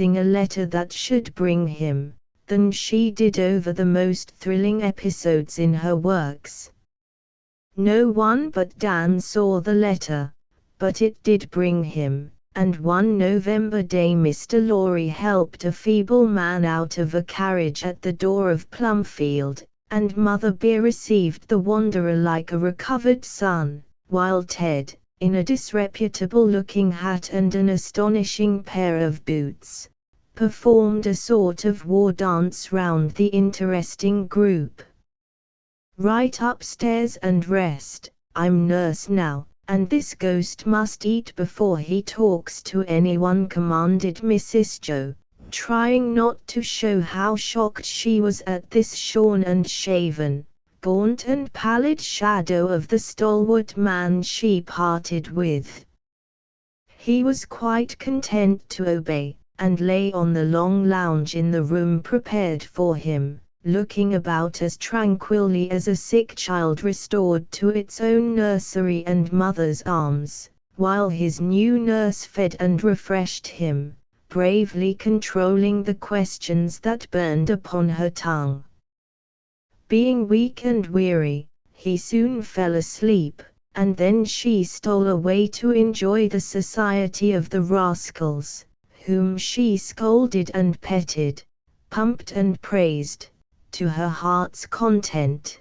a letter that should bring him, than she did over the most thrilling episodes in her works. No one but Dan saw the letter, but it did bring him, and one November day Mr. Lorry helped a feeble man out of a carriage at the door of Plumfield, and Mother Bear received the wanderer like a recovered son, while Ted, in a disreputable-looking hat and an astonishing pair of boots, performed a sort of war dance round the interesting group. "Right upstairs and rest, I'm nurse now, and this ghost must eat before he talks to anyone," commanded Mrs. Joe, trying not to show how shocked she was at this shorn and shaven, gaunt and pallid shadow of the stalwart man she parted with. He was quite content to obey, and lay on the long lounge in the room prepared for him, looking about as tranquilly as a sick child restored to its own nursery and mother's arms, while his new nurse fed and refreshed him, bravely controlling the questions that burned upon her tongue. Being weak and weary, he soon fell asleep, and then she stole away to enjoy the society of the rascals, whom she scolded and petted, pumped and praised, to her heart's content.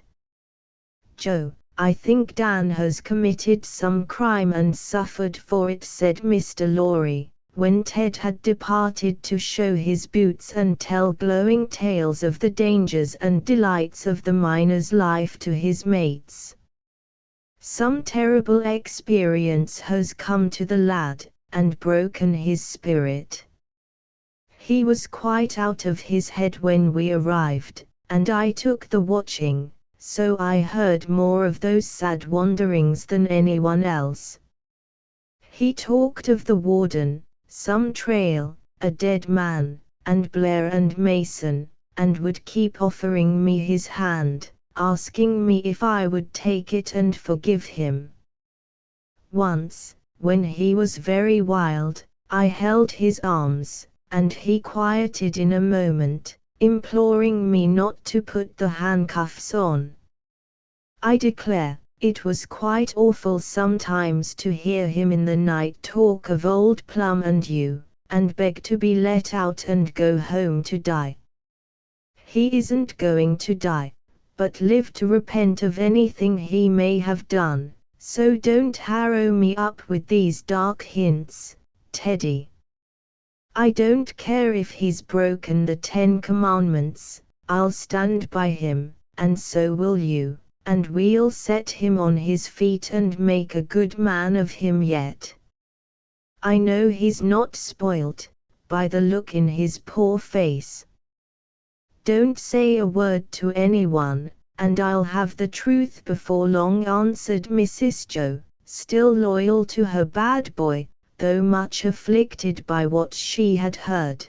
"Joe, I think Dan has committed some crime and suffered for it," said Mr. Lorry, when Ted had departed to show his boots and tell glowing tales of the dangers and delights of the miner's life to his mates. "Some terrible experience has come to the lad, and broken his spirit. He was quite out of his head when we arrived, and I took the watching, so I heard more of those sad wanderings than anyone else. He talked of the warden, some trail, a dead man, and Blair and Mason, and would keep offering me his hand, asking me if I would take it and forgive him. Once, when he was very wild, I held his arms, and he quieted in a moment, imploring me not to put the handcuffs on. I declare, it was quite awful sometimes to hear him in the night talk of old Plum and you, and beg to be let out and go home to die. He isn't going to die, but live to repent of anything he may have done, so don't harrow me up with these dark hints, Teddy. I don't care if he's broken the 10 Commandments, I'll stand by him, and so will you, and we'll set him on his feet and make a good man of him yet. I know he's not spoilt, by the look in his poor face. Don't say a word to anyone, and I'll have the truth before long," answered Mrs. Joe, still loyal to her bad boy, though much afflicted by what she had heard.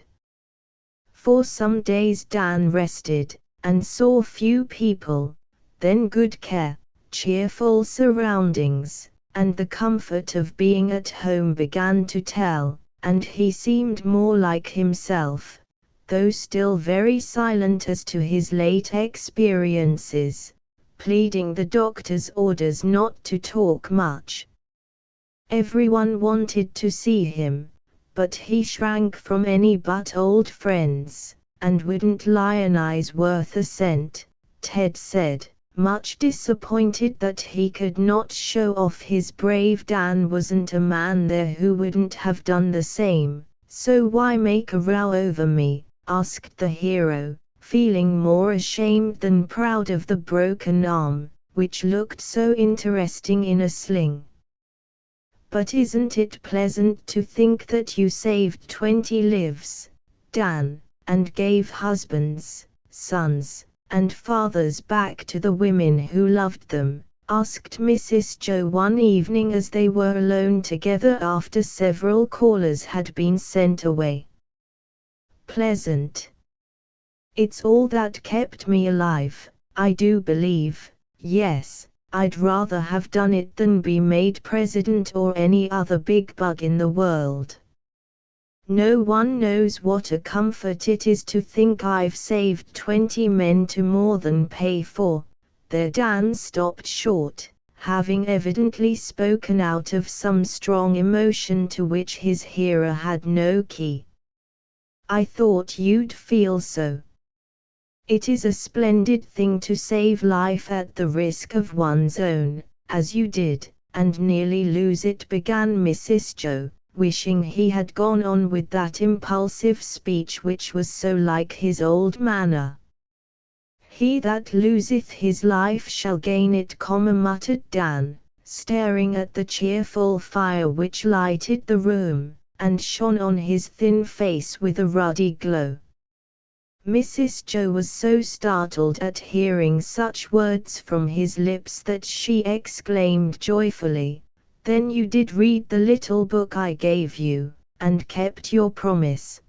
For some days Dan rested, and saw few people. Then good care, cheerful surroundings, and the comfort of being at home began to tell, and he seemed more like himself, though still very silent as to his late experiences, pleading the doctor's orders not to talk much. Everyone wanted to see him, but he shrank from any but old friends, and wouldn't lionize worth a cent, Ted said, much disappointed that he could not show off his brave Dan wasn't a man there who wouldn't have done the same, so why make a row over me, asked the hero, feeling more ashamed than proud of the broken arm, which looked so interesting in a sling. But isn't it pleasant to think that you saved 20 lives, Dan, and gave husbands, sons, and fathers back to the women who loved them, asked Mrs. Joe one evening as they were alone together after several callers had been sent away. Pleasant. It's all that kept me alive, I do believe. Yes, I'd rather have done it than be made president or any other big bug in the world. No one knows what a comfort it is to think I've saved 20 men to more than pay for." There Dan stopped short, having evidently spoken out of some strong emotion to which his hearer had no key. "I thought you'd feel so. It is a splendid thing to save life at the risk of one's own, as you did, and nearly lose it," began Mrs. Joe, wishing he had gone on with that impulsive speech which was so like his old manner. "He that loseth his life shall gain it," muttered Dan, staring at the cheerful fire which lighted the room, and shone on his thin face with a ruddy glow. Mrs. Joe was so startled at hearing such words from his lips that she exclaimed joyfully, "Then you did read the little book I gave you, and kept your promise?"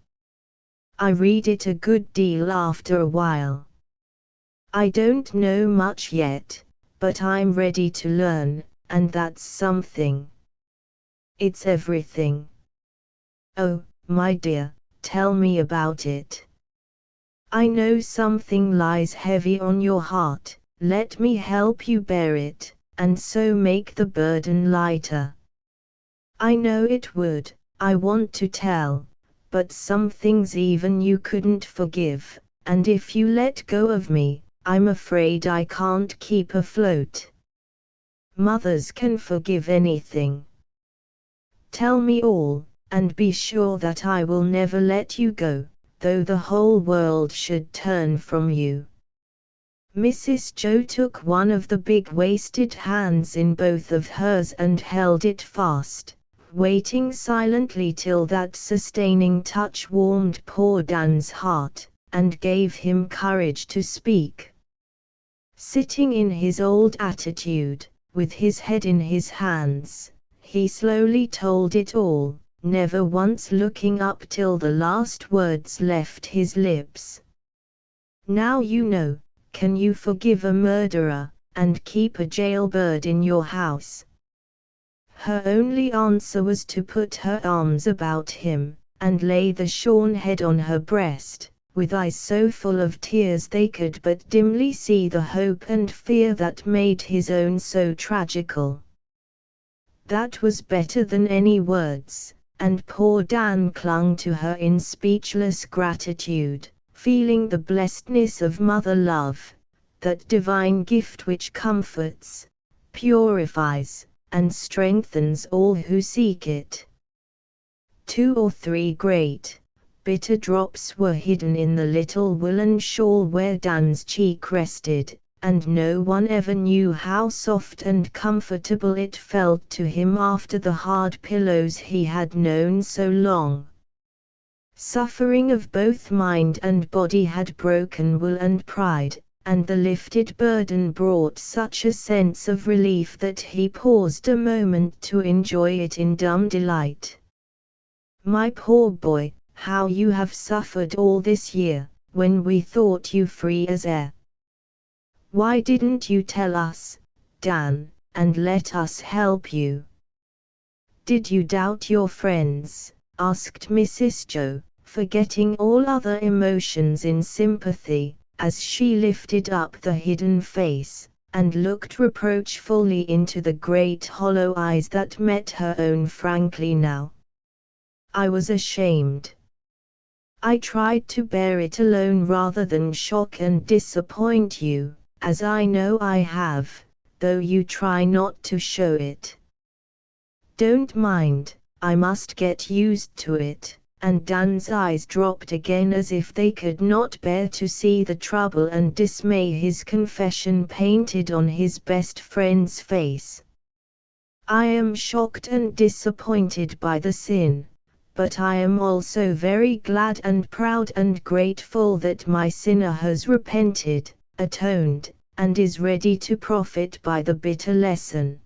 "I read it a good deal after a while. I don't know much yet, but I'm ready to learn, and that's something. It's everything." "Oh, my dear, tell me about it. I know something lies heavy on your heart. Let me help you bear it, and so make the burden lighter." "I know it would. I want to tell, but some things even you couldn't forgive, and if you let go of me, I'm afraid I can't keep afloat." "Mothers can forgive anything." "Tell me all, and be sure that I will never let you go, though the whole world should turn from you." Mrs. Joe took one of the big-waisted hands in both of hers and held it fast, waiting silently till that sustaining touch warmed poor Dan's heart, and gave him courage to speak. Sitting in his old attitude, with his head in his hands, he slowly told it all, never once looking up till the last words left his lips. "Now you know, can you forgive a murderer, and keep a jailbird in your house?" Her only answer was to put her arms about him, and lay the shorn head on her breast, with eyes so full of tears they could but dimly see the hope and fear that made his own so tragical. That was better than any words, and poor Dan clung to her in speechless gratitude, feeling the blessedness of mother love, that divine gift which comforts, purifies, and strengthens all who seek it. 2 or 3 great, bitter drops were hidden in the little woolen shawl where Dan's cheek rested, and no one ever knew how soft and comfortable it felt to him after the hard pillows he had known so long. Suffering of both mind and body had broken will and pride, and the lifted burden brought such a sense of relief that he paused a moment to enjoy it in dumb delight. "My poor boy, how you have suffered all this year, when we thought you free as air. Why didn't you tell us, Dan, and let us help you?" "Did you doubt your friends?" asked Mrs. Joe, forgetting all other emotions in sympathy, as she lifted up the hidden face, and looked reproachfully into the great hollow eyes that met her own frankly now. "I was ashamed. I tried to bear it alone rather than shock and disappoint you, as I know I have, though you try not to show it. Don't mind, I must get used to it," and Dan's eyes dropped again as if they could not bear to see the trouble and dismay his confession painted on his best friend's face. "I am shocked and disappointed by the sin, but I am also very glad and proud and grateful that my sinner has repented, atoned, and is ready to profit by the bitter lesson.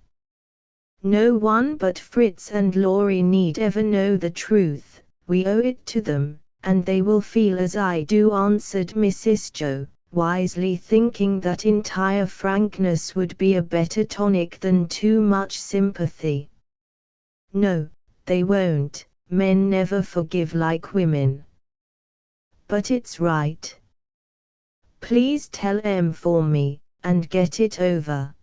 No one but Fritz and Laurie need ever know the truth. We owe it to them, and they will feel as I do," answered Mrs. Joe, wisely thinking that entire frankness would be a better tonic than too much sympathy. "No, they won't," men never forgive like women. But it's right. Please tell M for me, and get it over.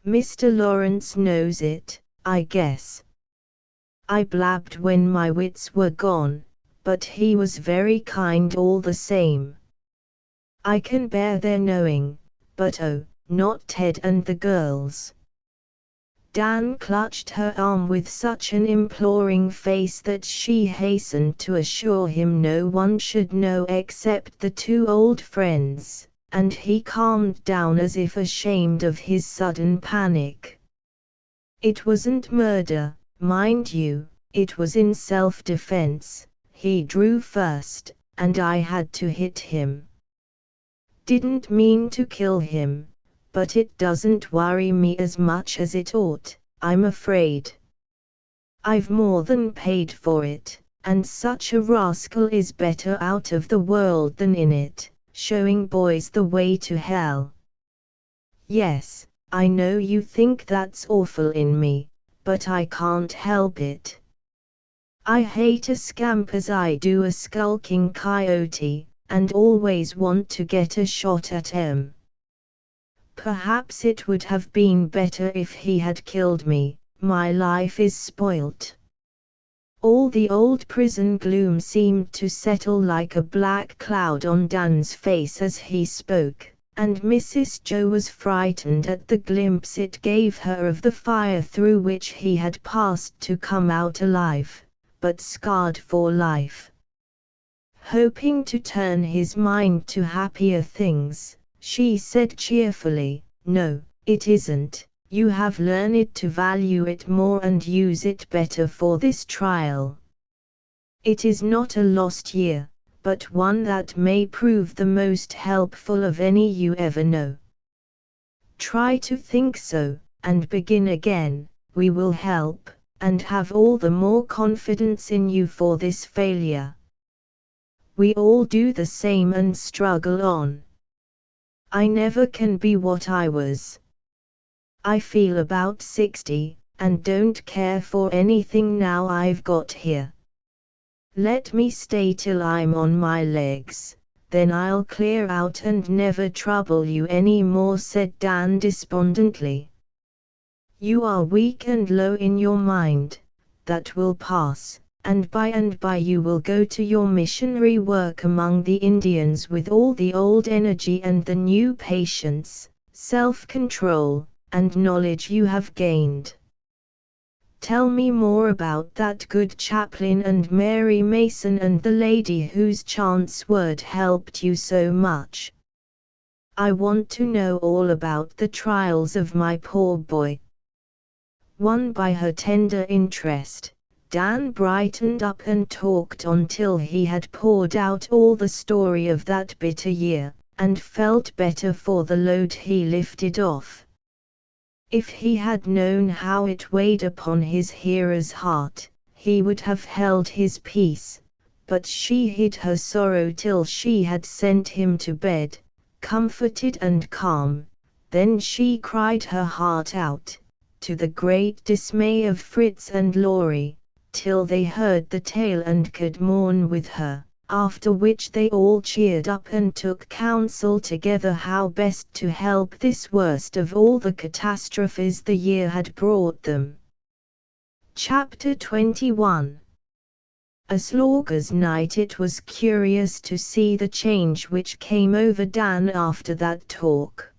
Mr. Lawrence knows it, I guess. I blabbed when my wits were gone, but he was very kind all the same. I can bear their knowing, but oh, not Ted and the girls. Dan clutched her arm with such an imploring face that she hastened to assure him no one should know except the two old friends, and he calmed down as if ashamed of his sudden panic. It wasn't murder, mind you, it was in self-defense. He drew first, and I had to hit him. Didn't mean to kill him, but it doesn't worry me as much as it ought, I'm afraid. I've more than paid for it, and such a rascal is better out of the world than in it, showing boys the way to hell. Yes, I know you think that's awful in me, but I can't help it. I hate a scamp as I do a skulking coyote, and always want to get a shot at him. Perhaps it would have been better if he had killed me, my life is spoilt. All the old prison gloom seemed to settle like a black cloud on Dan's face as he spoke, and Mrs. Joe was frightened at the glimpse it gave her of the fire through which he had passed to come out alive, but scarred for life. Hoping to turn his mind to happier things, she said cheerfully, "No, it isn't. You have learned to value it more and use it better for this trial. It is not a lost year, but one that may prove the most helpful of any you ever know. Try to think so, and begin again. We will help, and have all the more confidence in you for this failure. We all do the same and struggle on. I never can be what I was. I feel about 60, and don't care for anything now I've got here. Let me stay till I'm on my legs, then I'll clear out and never trouble you any more," said Dan despondently. "You are weak and low in your mind. That will pass, and by you will go to your missionary work among the Indians with all the old energy and the new patience, self-control, and knowledge you have gained. Tell me more about that good chaplain and Mary Mason and the lady whose chance word helped you so much. I want to know all about the trials of my poor boy." Won by her tender interest, Dan brightened up and talked on till he had poured out all the story of that bitter year, and felt better for the load he lifted off. If he had known how it weighed upon his hearer's heart, he would have held his peace, but she hid her sorrow till she had sent him to bed, comforted and calm. Then she cried her heart out, to the great dismay of Fritz and Laurie, till they heard the tale and could mourn with her, after which they all cheered up and took counsel together how best to help this worst of all the catastrophes the year had brought them. Chapter 21. A slaughter's night. It was curious to see the change which came over Dan after that talk.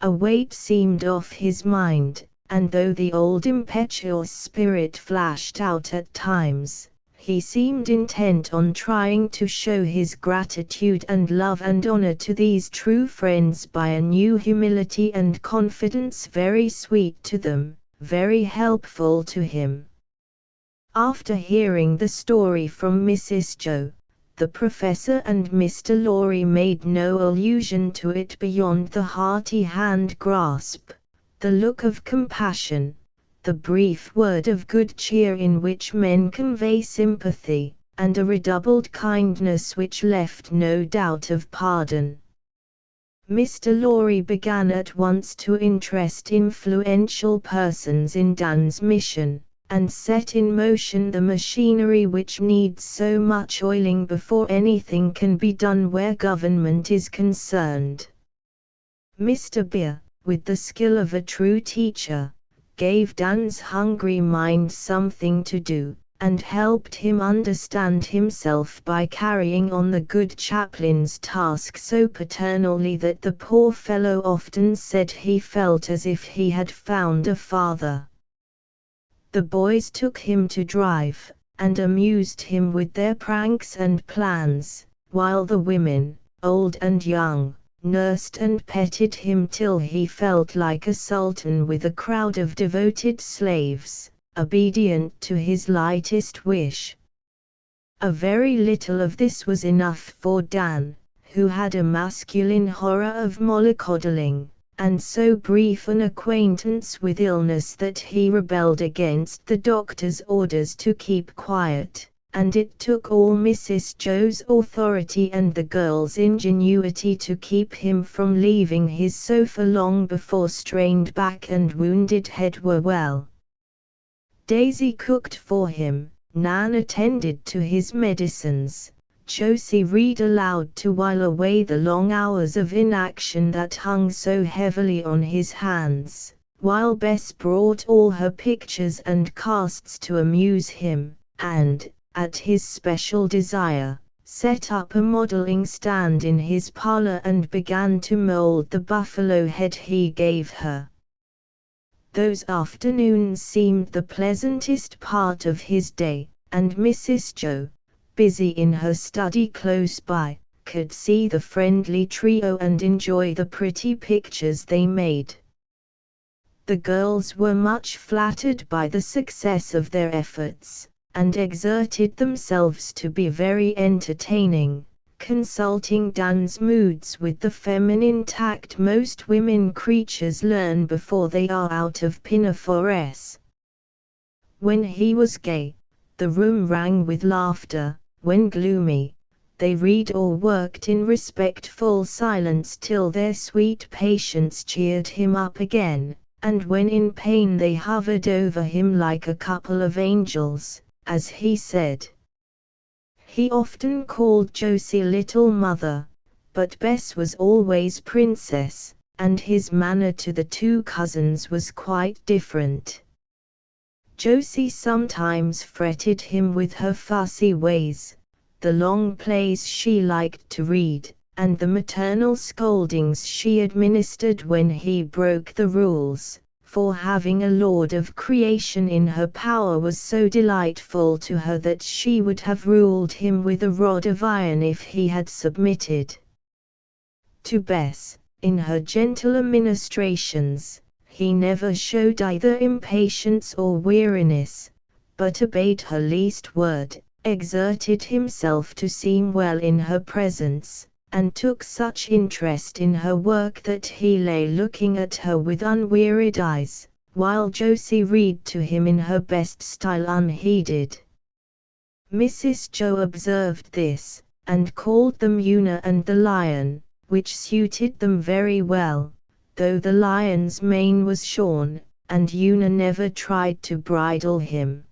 A weight seemed off his mind, and though the old impetuous spirit flashed out at times, he seemed intent on trying to show his gratitude and love and honor to these true friends by a new humility and confidence very sweet to them, very helpful to him. After hearing the story from Mrs. Joe, the professor and Mr. Laurie made no allusion to it beyond the hearty hand grasp, the look of compassion, the brief word of good cheer in which men convey sympathy, and a redoubled kindness which left no doubt of pardon. Mr. Laurie began at once to interest influential persons in Dan's mission, and set in motion the machinery which needs so much oiling before anything can be done where government is concerned. Mr. Beer, with the skill of a true teacher, gave Dan's hungry mind something to do, and helped him understand himself by carrying on the good chaplain's task so paternally that the poor fellow often said he felt as if he had found a father. The boys took him to drive, and amused him with their pranks and plans, while the women, old and young, nursed and petted him till he felt like a sultan with a crowd of devoted slaves, obedient to his lightest wish. A very little of this was enough for Dan, who had a masculine horror of mollycoddling, and so brief an acquaintance with illness that he rebelled against the doctor's orders to keep quiet, and it took all Mrs. Joe's authority and the girls' ingenuity to keep him from leaving his sofa long before strained back and wounded head were well. Daisy cooked for him, Nan attended to his medicines, Josie read aloud to while away the long hours of inaction that hung so heavily on his hands, while Bess brought all her pictures and casts to amuse him, and, at his special desire, set up a modeling stand in his parlor and began to mold the buffalo head he gave her. Those afternoons seemed the pleasantest part of his day, and Mrs. Joe, busy in her study close by, could see the friendly trio and enjoy the pretty pictures they made. The girls were much flattered by the success of their efforts, and exerted themselves to be very entertaining, consulting Dan's moods with the feminine tact most women creatures learn before they are out of pinafores. When he was gay, the room rang with laughter. When gloomy, they read or worked in respectful silence till their sweet patience cheered him up again, and when in pain they hovered over him like a couple of angels, as he said. He often called Josie Little Mother, but Bess was always Princess, and his manner to the two cousins was quite different. Josie sometimes fretted him with her fussy ways, the long plays she liked to read, and the maternal scoldings she administered when he broke the rules, for having a lord of creation in her power was so delightful to her that she would have ruled him with a rod of iron if he had submitted. To Bess, in her gentler ministrations, he never showed either impatience or weariness, but obeyed her least word, exerted himself to seem well in her presence, and took such interest in her work that he lay looking at her with unwearied eyes, while Josie read to him in her best style unheeded. Mrs. Joe observed this, and called them Una and the Lion, which suited them very well, though the lion's mane was shorn, and Una never tried to bridle him.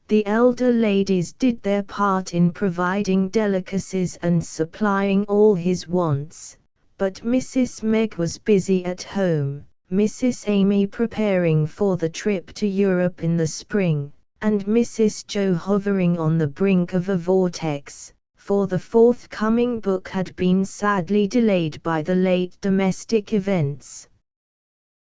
The elder ladies did their part in providing delicacies and supplying all his wants, but Mrs. Meg was busy at home, Mrs. Amy preparing for the trip to Europe in the spring, and Mrs. Joe hovering on the brink of a vortex, for the forthcoming book had been sadly delayed by the late domestic events.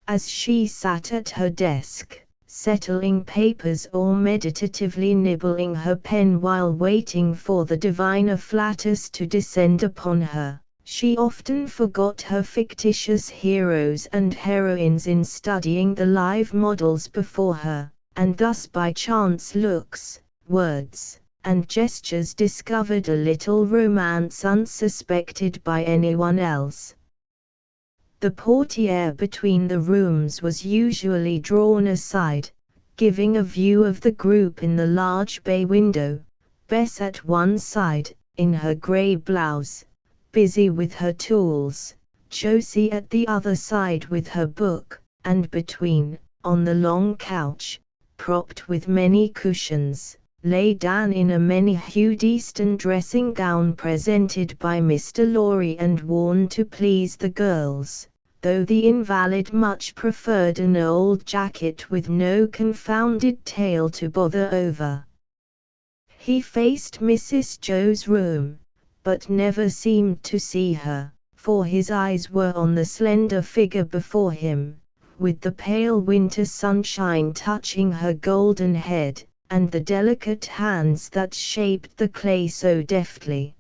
As she sat at her desk, settling papers or meditatively nibbling her pen while waiting for the divine afflatus to descend upon her, she often forgot her fictitious heroes and heroines in studying the live models before her, and thus by chance looks, words, and gestures discovered a little romance unsuspected by anyone else. The portière between the rooms was usually drawn aside, giving a view of the group in the large bay window, Bess at one side, in her grey blouse, busy with her tools, Josie at the other side with her book, and between, on the long couch, propped with many cushions, lay Dan in a many-hued Eastern dressing gown presented by Mr. Lorry and worn to please the girls, though the invalid much preferred an old jacket with no confounded tail to bother over. He faced Mrs. Joe's room, but never seemed to see her, for his eyes were on the slender figure before him, with the pale winter sunshine touching her golden head, and the delicate hands that shaped the clay so deftly.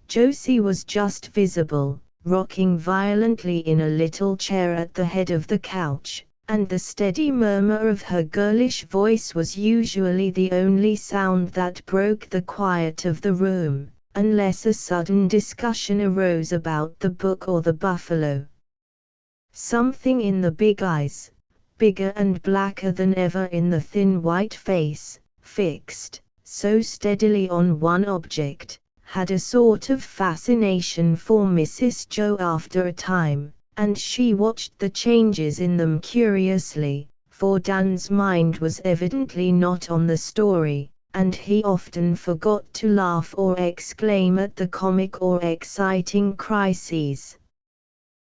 Josie was just visible, rocking violently in a little chair at the head of the couch, and the steady murmur of her girlish voice was usually the only sound that broke the quiet of the room, unless a sudden discussion arose about the book or the buffalo. Something in the big eyes, bigger and blacker than ever in the thin white face, fixed so steadily on one object, had a sort of fascination for Mrs. Joe after a time, and she watched the changes in them curiously, for Dan's mind was evidently not on the story, and he often forgot to laugh or exclaim at the comic or exciting crises.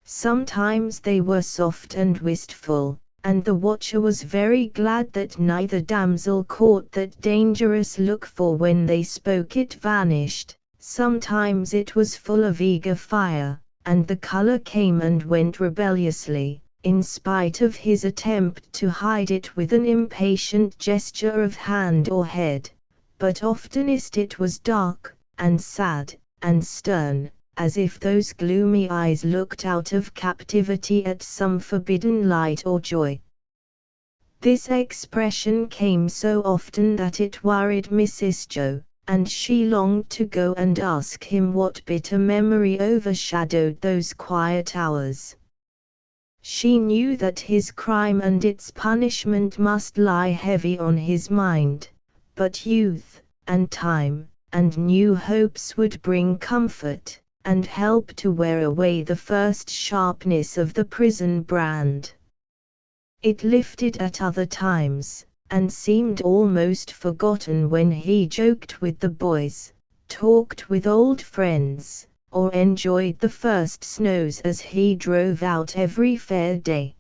Sometimes they were soft and wistful, and the watcher was very glad that neither damsel caught that dangerous look, for when they spoke it vanished. Sometimes it was full of eager fire, and the color came and went rebelliously, in spite of his attempt to hide it with an impatient gesture of hand or head. But oftenest it was dark, and sad, and stern, as if those gloomy eyes looked out of captivity at some forbidden light or joy. This expression came so often that it worried Mrs. Joe, and she longed to go and ask him what bitter memory overshadowed those quiet hours. She knew that his crime and its punishment must lie heavy on his mind, but youth, and time, and new hopes would bring comfort, and help to wear away the first sharpness of the prison brand. It lifted at other times, and seemed almost forgotten when he joked with the boys, talked with old friends, or enjoyed the first snows as he drove out every fair day.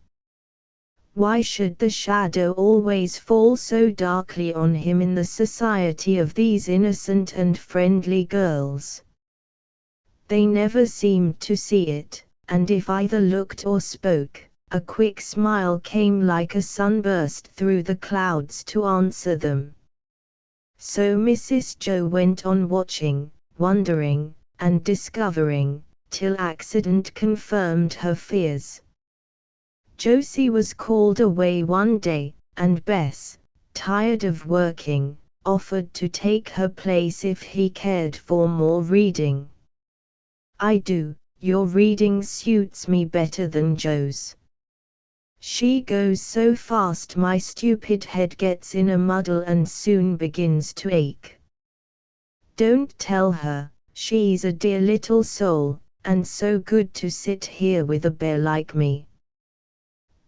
Why should the shadow always fall so darkly on him in the society of these innocent and friendly girls? They never seemed to see it, and if either looked or spoke, a quick smile came like a sunburst through the clouds to answer them. So Mrs. Joe went on watching, wondering, and discovering, till accident confirmed her fears. Josie was called away one day, and Bess, tired of working, offered to take her place if he cared for more reading. "I do, your reading suits me better than Joe's. She goes so fast my stupid head gets in a muddle and soon begins to ache. Don't tell her, she's a dear little soul, and so good to sit here with a bear like me."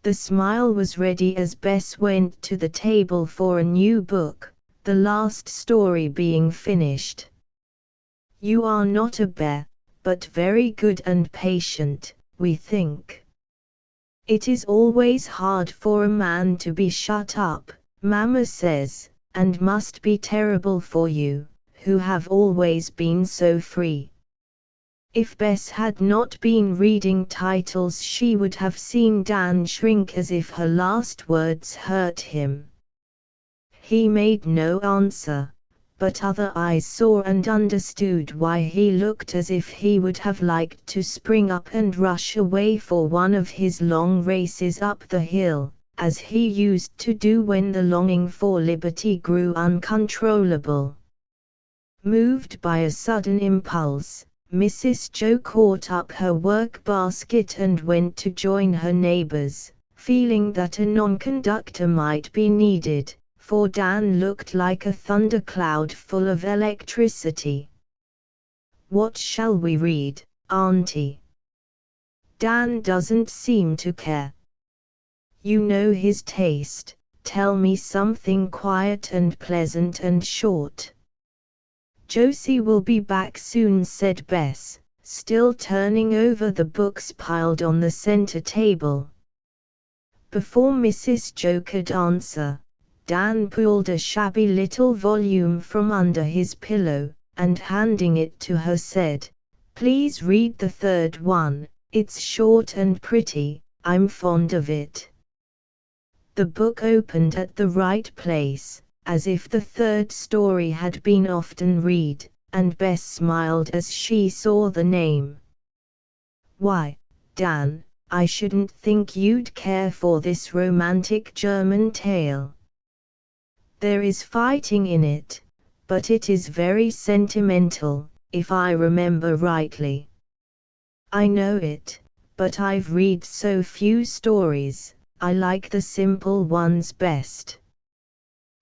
The smile was ready as Bess went to the table for a new book, the last story being finished. "You are not a bear, but very good and patient, we think. It is always hard for a man to be shut up, Mamma says, and must be terrible for you, who have always been so free." If Bess had not been reading titles she would have seen Dan shrink as if her last words hurt him. He made no answer, but other eyes saw and understood why he looked as if he would have liked to spring up and rush away for one of his long races up the hill, as he used to do when the longing for liberty grew uncontrollable. Moved by a sudden impulse, Mrs. Joe caught up her work basket and went to join her neighbors, feeling that a non-conductor might be needed, for Dan looked like a thundercloud full of electricity. "What shall we read, Auntie?" "Dan doesn't seem to care. You know his taste, tell me something quiet and pleasant and short." "Josie will be back soon," said Bess, still turning over the books piled on the center table. Before Mrs. Joe could answer, Dan pulled a shabby little volume from under his pillow, and handing it to her said, "Please read the third one, it's short and pretty, I'm fond of it." The book opened at the right place, as if the third story had been often read, and Bess smiled as she saw the name. "Why, Dan, I shouldn't think you'd care for this romantic German tale. There is fighting in it, but it is very sentimental, if I remember rightly." "I know it, but I've read so few stories, I like the simple ones best.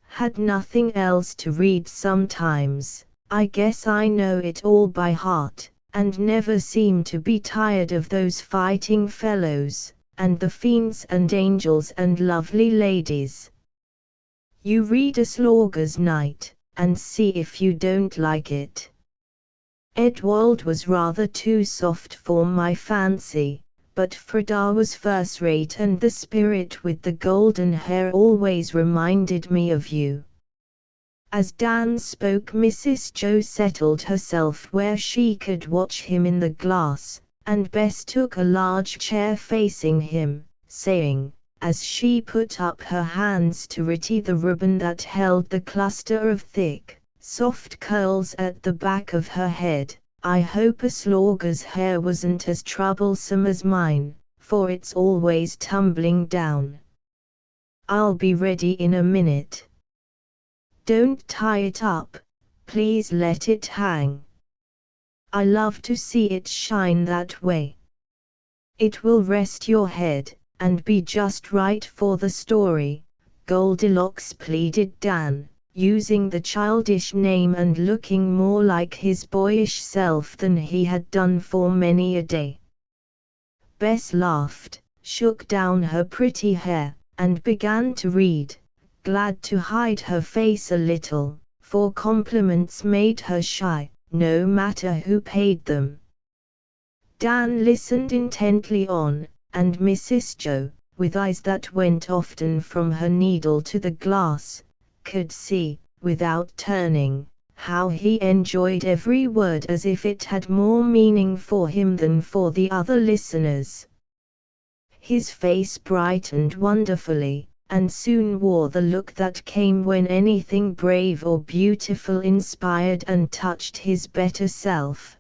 Had nothing else to read sometimes, I guess I know it all by heart, and never seem to be tired of those fighting fellows, and the fiends and angels and lovely ladies. You read A Slaughter's Night, and see if you don't like it. Edward was rather too soft for my fancy, but Frida was first-rate, and the spirit with the golden hair always reminded me of you." As Dan spoke, Mrs. Joe settled herself where she could watch him in the glass, and Bess took a large chair facing him, saying, as she put up her hands to retie the ribbon that held the cluster of thick, soft curls at the back of her head, "I hope a Slaughter's hair wasn't as troublesome as mine, for it's always tumbling down. I'll be ready in a minute. Don't tie it up, please let it hang. I love to see it shine that way. It will rest your head, and be just right for the story," Goldilocks pleaded Dan, using the childish name and looking more like his boyish self than he had done for many a day. Bess laughed, shook down her pretty hair, and began to read, glad to hide her face a little, for compliments made her shy, no matter who paid them. Dan listened intently on, and Mrs. Joe, with eyes that went often from her needle to the glass, could see, without turning, how he enjoyed every word as if it had more meaning for him than for the other listeners. His face brightened wonderfully, and soon wore the look that came when anything brave or beautiful inspired and touched his better self.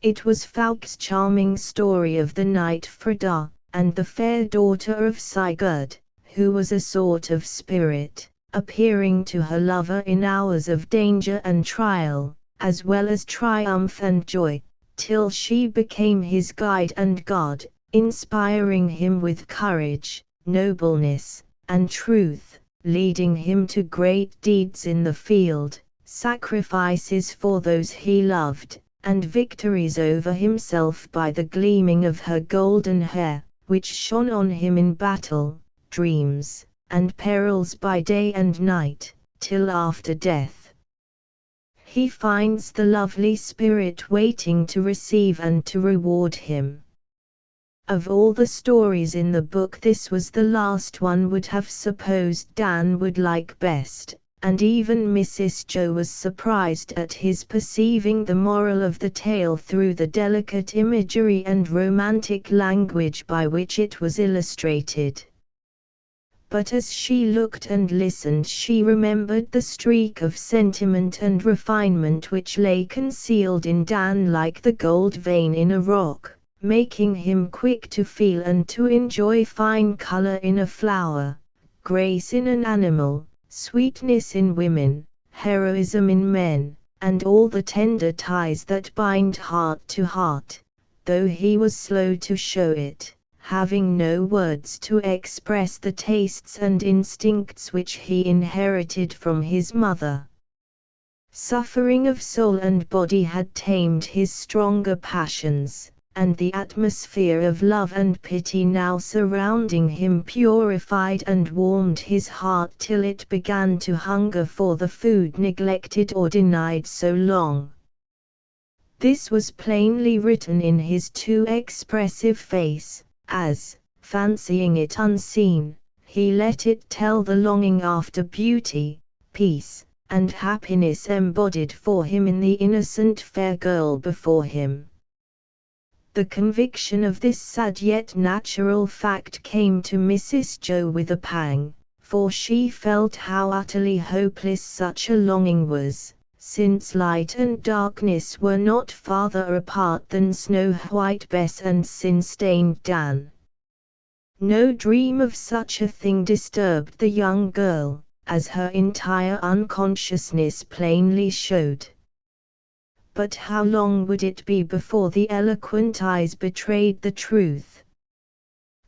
It was Falk's charming story of the knight Frida, and the fair daughter of Sigurd, who was a sort of spirit, appearing to her lover in hours of danger and trial, as well as triumph and joy, till she became his guide and god, inspiring him with courage, nobleness, and truth, leading him to great deeds in the field, sacrifices for those he loved, and victories over himself by the gleaming of her golden hair, which shone on him in battle, dreams, and perils by day and night, till after death he finds the lovely spirit waiting to receive and to reward him. Of all the stories in the book, this was the last one would have supposed Dan would like best, and even Mrs. Joe was surprised at his perceiving the moral of the tale through the delicate imagery and romantic language by which it was illustrated. But as she looked and listened, she remembered the streak of sentiment and refinement which lay concealed in Dan like the gold vein in a rock, making him quick to feel and to enjoy fine color in a flower, grace in an animal, sweetness in women, heroism in men, and all the tender ties that bind heart to heart, though he was slow to show it, having no words to express the tastes and instincts which he inherited from his mother. Suffering of soul and body had tamed his stronger passions, and the atmosphere of love and pity now surrounding him purified and warmed his heart till it began to hunger for the food neglected or denied so long. This was plainly written in his too expressive face, as, fancying it unseen, he let it tell the longing after beauty, peace, and happiness embodied for him in the innocent fair girl before him. The conviction of this sad yet natural fact came to Mrs. Joe with a pang, for she felt how utterly hopeless such a longing was, since light and darkness were not farther apart than Snow-White Bess and sin-stained Dan. No dream of such a thing disturbed the young girl, as her entire unconsciousness plainly showed. But how long would it be before the eloquent eyes betrayed the truth?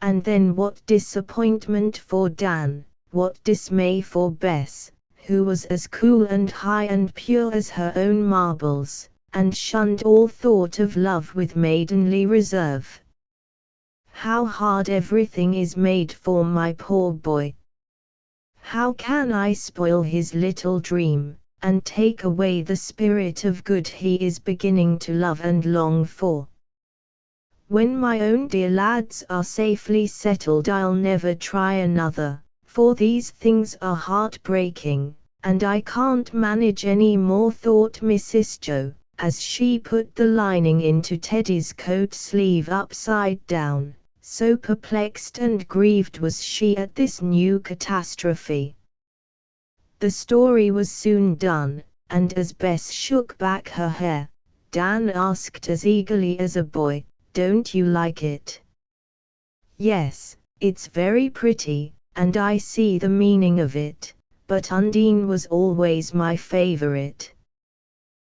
And then what disappointment for Dan, what dismay for Bess, who was as cool and high and pure as her own marbles, and shunned all thought of love with maidenly reserve. How hard everything is made for my poor boy! How can I spoil his little dream, and take away the spirit of good he is beginning to love and long for? When my own dear lads are safely settled I'll never try another, for these things are heart-breaking, and I can't manage any more, thought Mrs. Joe, as she put the lining into Teddy's coat sleeve upside down, so perplexed and grieved was she at this new catastrophe. The story was soon done, and as Bess shook back her hair, Dan asked as eagerly as a boy, "Don't you like it?" "Yes, it's very pretty, and I see the meaning of it, but Undine was always my favorite."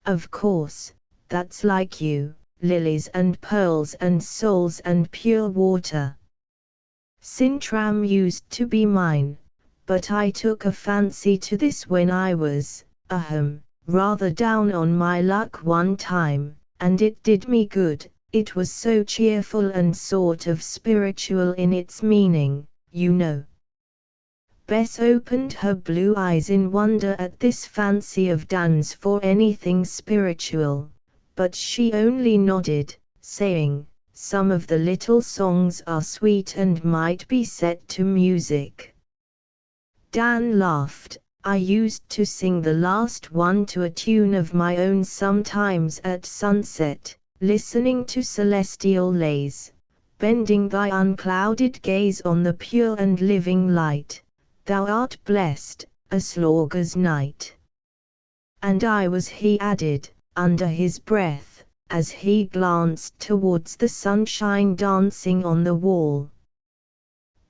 "Of course, that's like you, lilies and pearls and souls and pure water. Sintram used to be mine, but I took a fancy to this when I was, rather down on my luck one time, and it did me good. It was so cheerful and sort of spiritual in its meaning, you know." Bess opened her blue eyes in wonder at this fancy of Dan's for anything spiritual, but she only nodded, saying, "Some of the little songs are sweet and might be set to music." Dan laughed. "I used to sing the last one to a tune of my own sometimes at sunset, listening to celestial lays, bending thy unclouded gaze on the pure and living light. Thou art blessed, a slaughter's night." "And I was," he added, under his breath, as he glanced towards the sunshine dancing on the wall.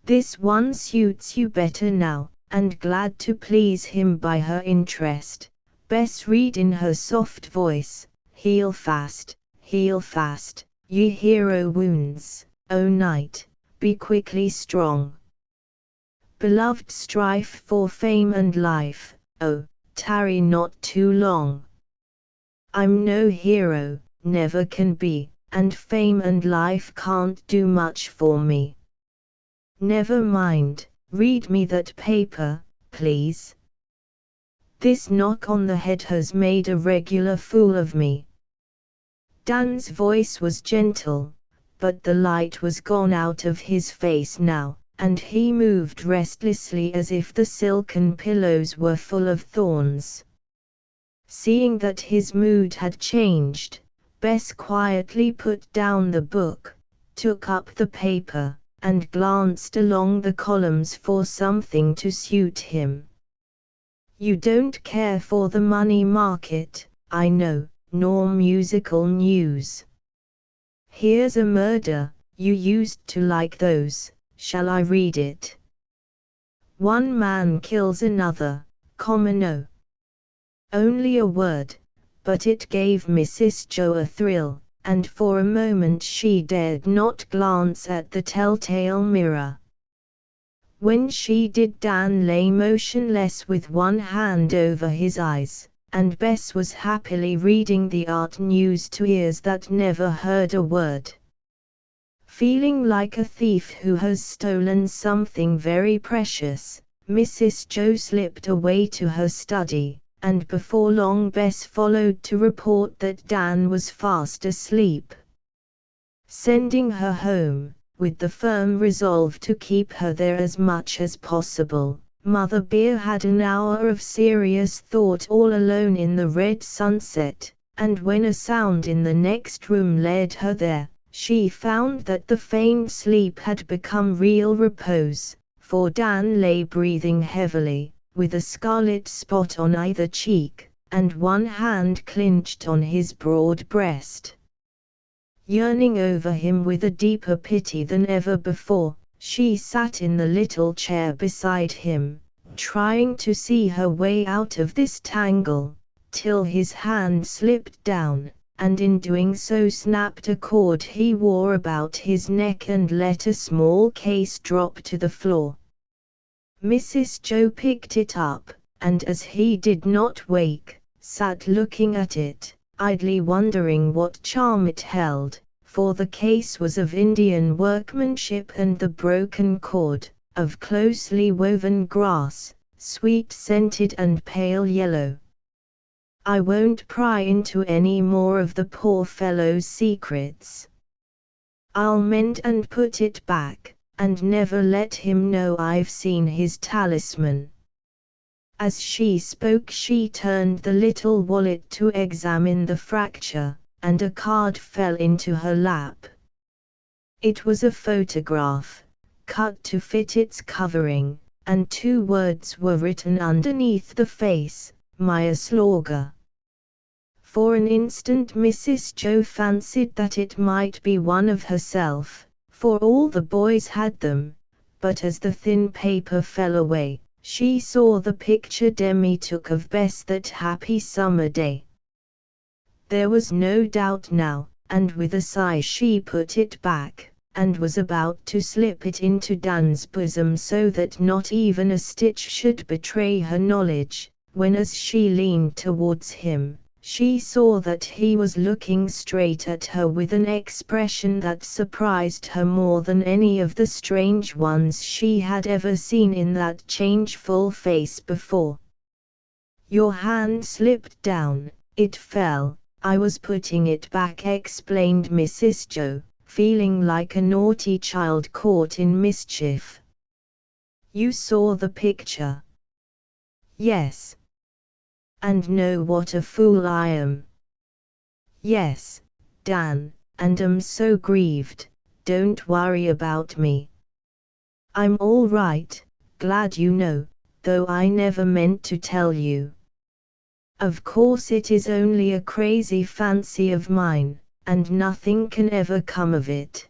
This one suits you better now, and glad to please him by her interest, Bess read in her soft voice, heal fast, ye hero wounds, O knight, be quickly strong. Beloved strife for fame and life, oh, tarry not too long. I'm no hero, never can be, and fame and life can't do much for me. Never mind, read me that paper, please. This knock on the head has made a regular fool of me." Dan's voice was gentle, but the light was gone out of his face now, and he moved restlessly as if the silken pillows were full of thorns. Seeing that his mood had changed, Bess quietly put down the book, took up the paper, and glanced along the columns for something to suit him. "You don't care for the money market, I know, nor musical news. Here's a murder, you used to like those, shall I read it? One man kills another, no. Only a word, but it gave Mrs. Joe a thrill, and for a moment she dared not glance at the telltale mirror. When she did, Dan lay motionless with one hand over his eyes, and Bess was happily reading the art news to ears that never heard a word. Feeling like a thief who has stolen something very precious, Mrs. Joe slipped away to her study, and before long Bess followed to report that Dan was fast asleep. Sending her home, with the firm resolve to keep her there as much as possible, Mother Bear had an hour of serious thought all alone in the red sunset, and when a sound in the next room led her there, she found that the feigned sleep had become real repose, for Dan lay breathing heavily, with a scarlet spot on either cheek, and one hand clenched on his broad breast. Yearning over him with a deeper pity than ever before, she sat in the little chair beside him, trying to see her way out of this tangle, till his hand slipped down, and in doing so snapped a cord he wore about his neck and let a small case drop to the floor. Mrs. Joe picked it up, and as he did not wake, sat looking at it, idly wondering what charm it held, for the case was of Indian workmanship and the broken cord, of closely woven grass, sweet-scented and pale yellow. "I won't pry into any more of the poor fellow's secrets. I'll mend and put it back, and never let him know I've seen his talisman." As she spoke she turned the little wallet to examine the fracture, and a card fell into her lap. It was a photograph, cut to fit its covering, and 2 words were written underneath the face, "Maya Slaughter." For an instant Mrs. Joe fancied that it might be one of herself, for all the boys had them, but as the thin paper fell away, she saw the picture Demi took of Bess that happy summer day. There was no doubt now, and with a sigh she put it back, and was about to slip it into Dan's bosom so that not even a stitch should betray her knowledge, when as she leaned towards him, she saw that he was looking straight at her with an expression that surprised her more than any of the strange ones she had ever seen in that changeful face before. "Your hand slipped down, it fell, I was putting it back," explained Mrs. Joe, feeling like a naughty child caught in mischief. "You saw the picture?" "Yes." "And know what a fool I am?" "Yes, Dan, and am so grieved. Don't worry about me. I'm all right, glad you know, though I never meant to tell you. Of course it is only a crazy fancy of mine, and nothing can ever come of it.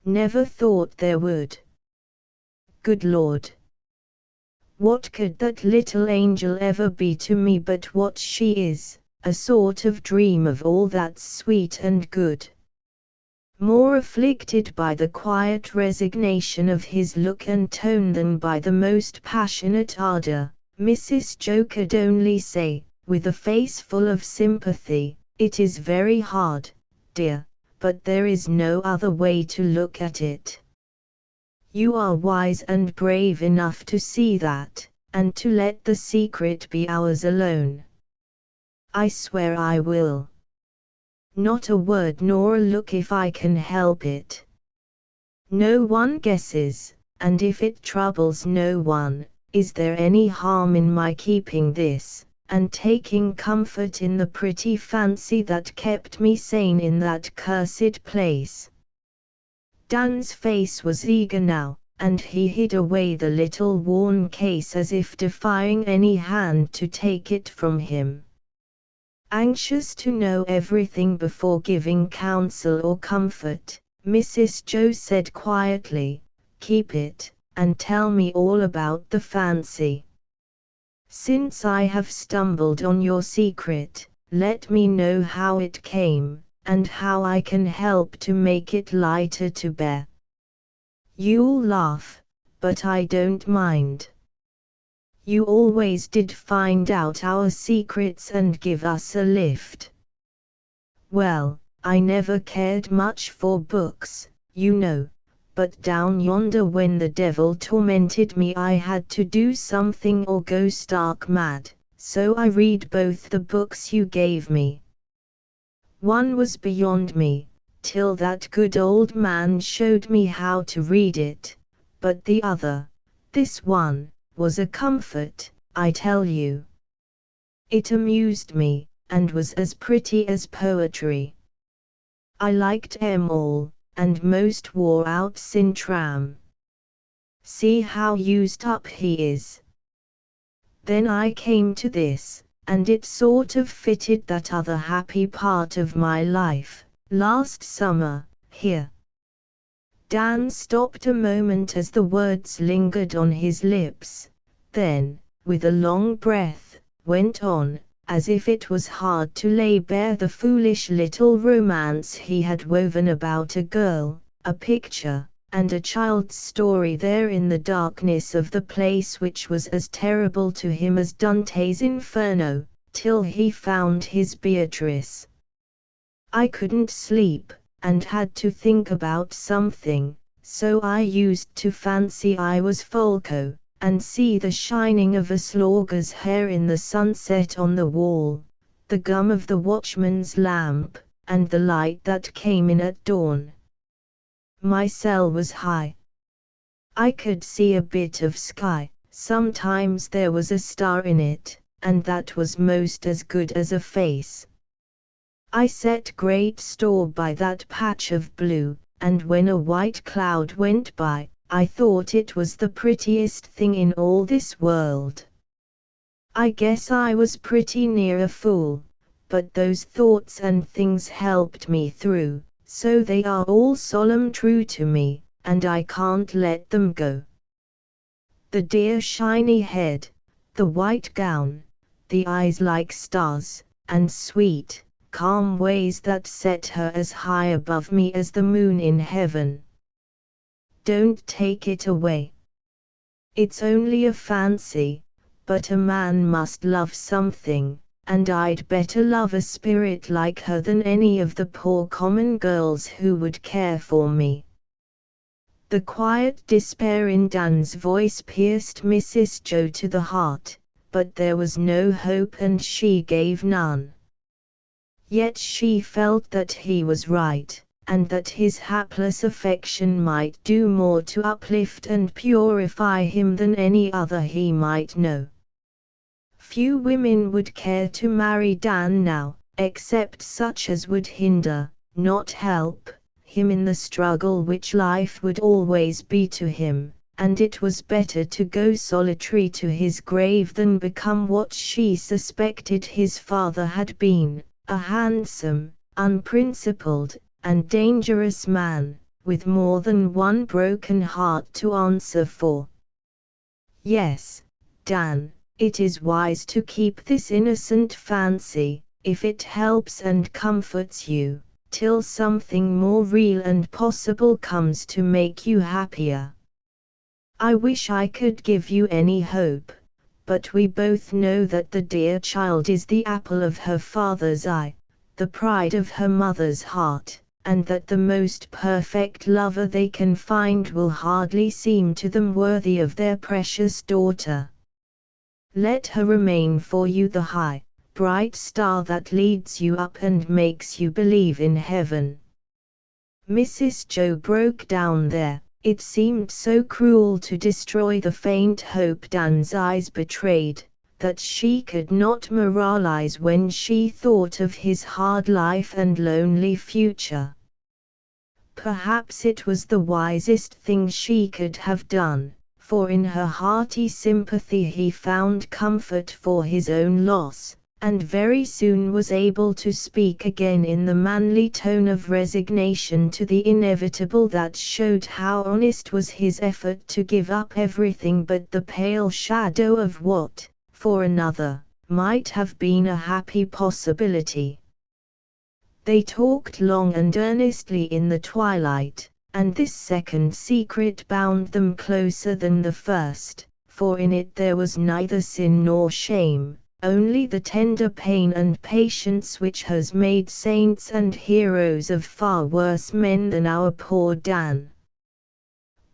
Never thought there would. Good Lord! What could that little angel ever be to me but what she is, a sort of dream of all that's sweet and good?" More afflicted by the quiet resignation of his look and tone than by the most passionate ardor, Mrs. Joe could only say, with a face full of sympathy, "It is very hard, dear, but there is no other way to look at it. You are wise and brave enough to see that, and to let the secret be ours alone. I swear I will. Not a word nor a look if I can help it. No one guesses, and if it troubles no one, is there any harm in my keeping this, and taking comfort in the pretty fancy that kept me sane in that cursed place?" Dan's face was eager now, and he hid away the little worn case as if defying any hand to take it from him. Anxious to know everything before giving counsel or comfort, Mrs. Joe said quietly, "Keep it, and tell me all about the fancy. Since I have stumbled on your secret, let me know how it came, and how I can help to make it lighter to bear. You'll laugh, but I don't mind. You always did find out our secrets and give us a lift. Well, I never cared much for books, you know, but down yonder when the devil tormented me I had to do something or go stark mad, so I read both the books you gave me. One was beyond me, till that good old man showed me how to read it, but the other, this one, was a comfort, I tell you. It amused me, and was as pretty as poetry. I liked 'em all, and most wore out Sintram. See how used up he is. Then I came to this, and it sort of fitted that other happy part of my life, last summer, here. Dan stopped a moment as the words lingered on his lips, then, with a long breath, went on, as if it was hard to lay bare the foolish little romance he had woven about a girl, a picture, and a child's story there in the darkness of the place which was as terrible to him as Dante's Inferno, till he found his Beatrice. I couldn't sleep, and had to think about something, so I used to fancy I was Folko, and see the shining of a slaughter's hair in the sunset on the wall, the gum of the watchman's lamp, and the light that came in at dawn. My cell was high. I could see a bit of sky, sometimes there was a star in it, and that was most as good as a face. I set great store by that patch of blue, and when a white cloud went by, I thought it was the prettiest thing in all this world. I guess I was pretty near a fool, but those thoughts and things helped me through, so they are all solemn true to me, and I can't let them go. The dear shiny head, the white gown, the eyes like stars, and sweet, calm ways that set her as high above me as the moon in heaven. Don't take it away. It's only a fancy, but a man must love something, and I'd better love a spirit like her than any of the poor common girls who would care for me. The quiet despair in Dan's voice pierced Mrs. Joe to the heart, but there was no hope and she gave none. Yet she felt that he was right, and that his hapless affection might do more to uplift and purify him than any other he might know. Few women would care to marry Dan now, except such as would hinder, not help, him in the struggle which life would always be to him, and it was better to go solitary to his grave than become what she suspected his father had been, a handsome, unprincipled, and dangerous man, with more than one broken heart to answer for. Yes, Dan, it is wise to keep this innocent fancy, if it helps and comforts you, till something more real and possible comes to make you happier. I wish I could give you any hope, but we both know that the dear child is the apple of her father's eye, the pride of her mother's heart, and that the most perfect lover they can find will hardly seem to them worthy of their precious daughter. Let her remain for you the high, bright star that leads you up and makes you believe in heaven. Mrs. Joe broke down there. It seemed so cruel to destroy the faint hope Dan's eyes betrayed, that she could not moralize when she thought of his hard life and lonely future. Perhaps it was the wisest thing she could have done, for in her hearty sympathy he found comfort for his own loss, and very soon was able to speak again in the manly tone of resignation to the inevitable that showed how honest was his effort to give up everything but the pale shadow of what, for another, might have been a happy possibility. They talked long and earnestly in the twilight, and this second secret bound them closer than the first, for in it there was neither sin nor shame, only the tender pain and patience which has made saints and heroes of far worse men than our poor Dan.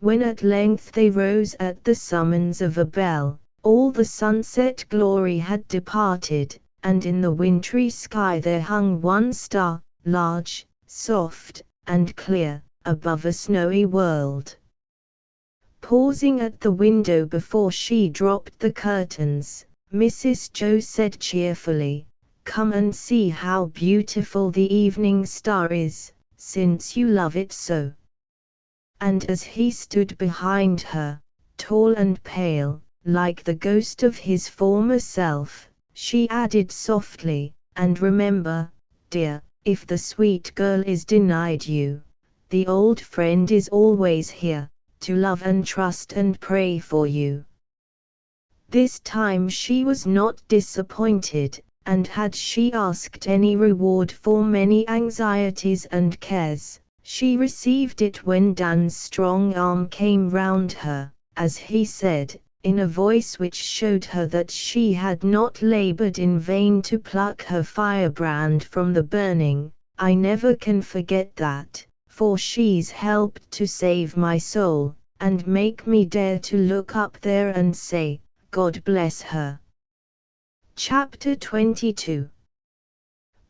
When at length they rose at the summons of a bell, all the sunset glory had departed, and in the wintry sky there hung one star, large, soft, and clear, above a snowy world. Pausing at the window before she dropped the curtains, Mrs. Joe said cheerfully, "Come and see how beautiful the evening star is, since you love it so." And as he stood behind her, tall and pale, like the ghost of his former self, she added softly, "And remember, dear, if the sweet girl is denied you, the old friend is always here, to love and trust and pray for you." This time she was not disappointed, and had she asked any reward for many anxieties and cares, she received it when Dan's strong arm came round her, as he said, in a voice which showed her that she had not labored in vain to pluck her firebrand from the burning, "I never can forget that, for she's helped to save my soul, and make me dare to look up there and say, God bless her." Chapter 22.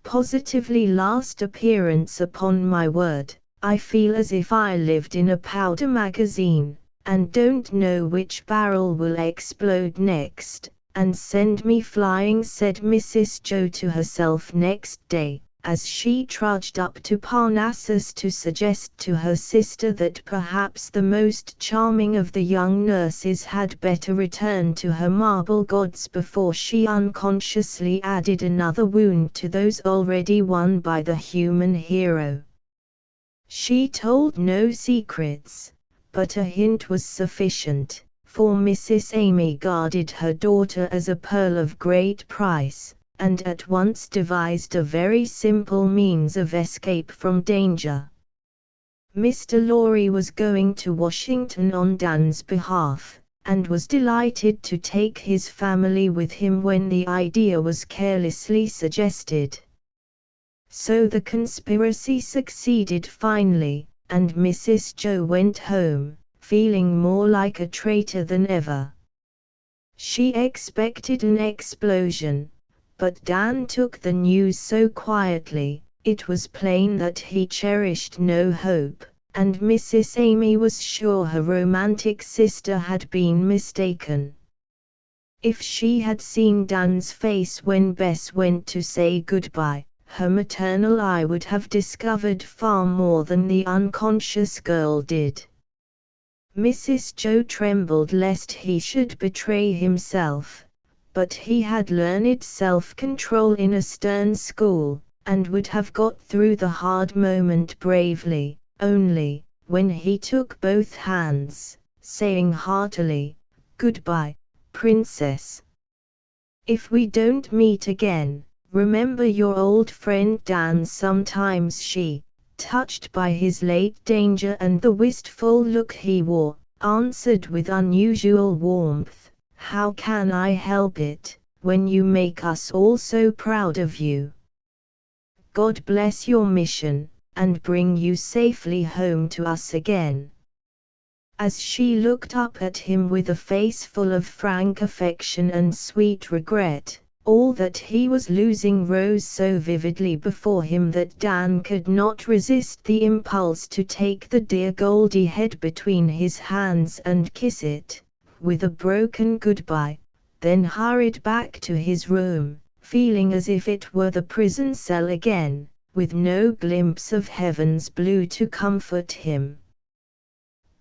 Positively last appearance. Upon my word, I feel as if I lived in a powder magazine, and don't know which barrel will explode next, and send me flying, said Mrs. Joe to herself next day, as she trudged up to Parnassus to suggest to her sister that perhaps the most charming of the young nurses had better return to her marble gods before she unconsciously added another wound to those already won by the human hero. She told no secrets, but a hint was sufficient, for Mrs. Amy guarded her daughter as a pearl of great price, and at once devised a very simple means of escape from danger. Mr. Lorry was going to Washington on Dan's behalf, and was delighted to take his family with him when the idea was carelessly suggested. So the conspiracy succeeded finely, and Mrs. Joe went home, feeling more like a traitor than ever. She expected an explosion, but Dan took the news so quietly, it was plain that he cherished no hope, and Mrs. Amy was sure her romantic sister had been mistaken. If she had seen Dan's face when Bess went to say goodbye, her maternal eye would have discovered far more than the unconscious girl did. Mrs. Joe trembled lest he should betray himself, but he had learned self-control in a stern school, and would have got through the hard moment bravely, only, when he took both hands, saying heartily, "Goodbye, Princess. If we don't meet again, remember your old friend Dan." Sometimes she, touched by his late danger and the wistful look he wore, answered with unusual warmth, "How can I help it, when you make us all so proud of you? God bless your mission, and bring you safely home to us again." As she looked up at him with a face full of frank affection and sweet regret, all that he was losing rose so vividly before him that Dan could not resist the impulse to take the dear Goldie head between his hands and kiss it, with a broken goodbye, then hurried back to his room, feeling as if it were the prison cell again, with no glimpse of heaven's blue to comfort him.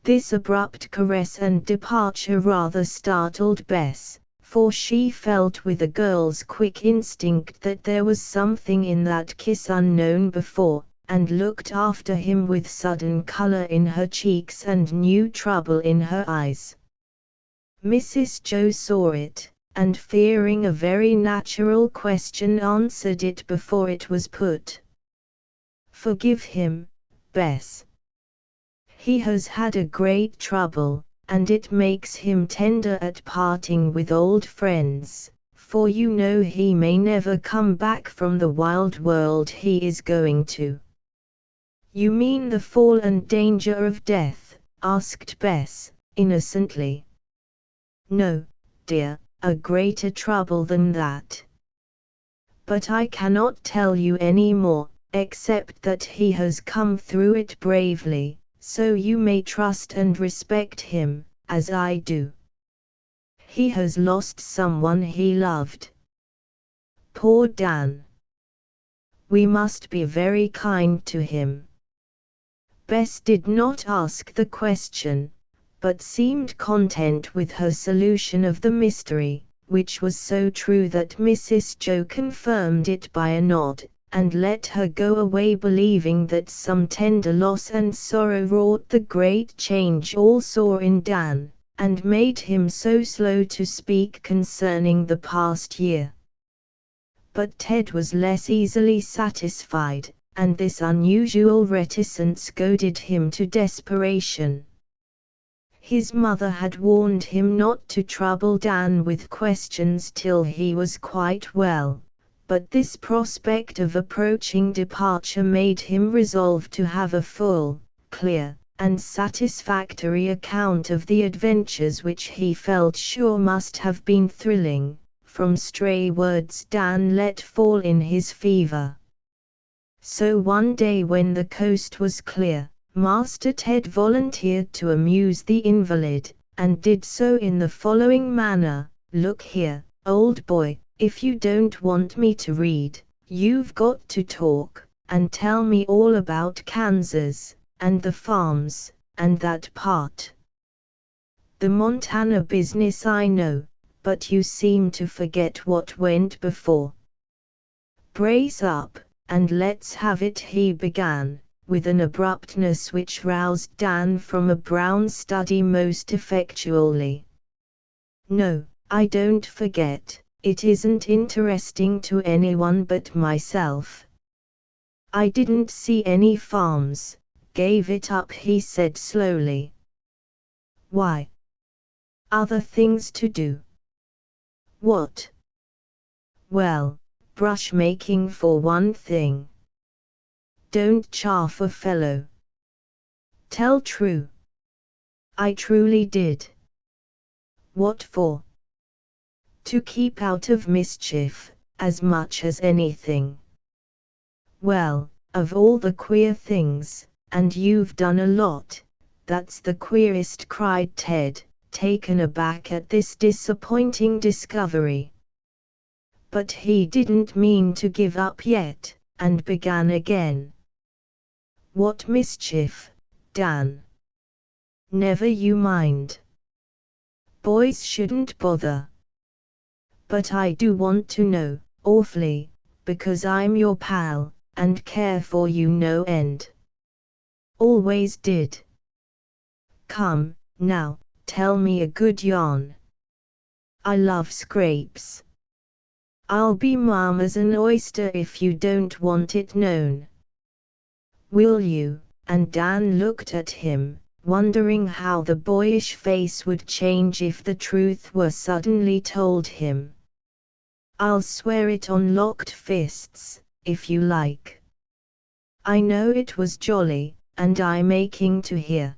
This abrupt caress and departure rather startled Bess, for she felt with a girl's quick instinct that there was something in that kiss unknown before, and looked after him with sudden color in her cheeks and new trouble in her eyes. Mrs. Joe saw it, and fearing a very natural question answered it before it was put. "Forgive him, Bess. He has had a great trouble, and it makes him tender at parting with old friends, for you know he may never come back from the wild world he is going to." "You mean the fall and danger of death?" asked Bess, innocently. "No, dear, a greater trouble than that. But I cannot tell you any more, except that he has come through it bravely, so you may trust and respect him, as I do. He has lost someone he loved. Poor Dan. We must be very kind to him." Bess did not ask the question, but seemed content with her solution of the mystery, which was so true that Mrs. Joe confirmed it by a nod, and let her go away believing that some tender loss and sorrow wrought the great change all saw in Dan, and made him so slow to speak concerning the past year. But Ted was less easily satisfied, and this unusual reticence goaded him to desperation. His mother had warned him not to trouble Dan with questions till he was quite well, but this prospect of approaching departure made him resolve to have a full, clear, and satisfactory account of the adventures which he felt sure must have been thrilling, from stray words Dan let fall in his fever. So one day when the coast was clear, Master Ted volunteered to amuse the invalid, and did so in the following manner: "Look here, old boy, if you don't want me to read, you've got to talk, and tell me all about Kansas, and the farms, and that part. The Montana business I know, but you seem to forget what went before. Brace up, and let's have it," he began, with an abruptness which roused Dan from a brown study most effectually. "No, I don't forget. It isn't interesting to anyone but myself. I didn't see any farms, gave it up," he said slowly. "Why? Other things to do." "What?" "Well, brush making for one thing." "Don't chaff a fellow. Tell true." "I truly did." "What for?" "To keep out of mischief, as much as anything." "Well, of all the queer things, and you've done a lot, that's the queerest," cried Ted, taken aback at this disappointing discovery. But he didn't mean to give up yet, and began again. "What mischief, Dan?" "Never you mind. Boys shouldn't bother. But I do want to know, awfully, because I'm your pal, and care for you no end. Always did. Come, now, tell me a good yarn. I love scrapes. I'll be mum as an oyster if you don't want it known. Will you?" And Dan looked at him, wondering how the boyish face would change if the truth were suddenly told him. "I'll swear it on locked fists, if you like. I know it was jolly, and I'm aching to hear.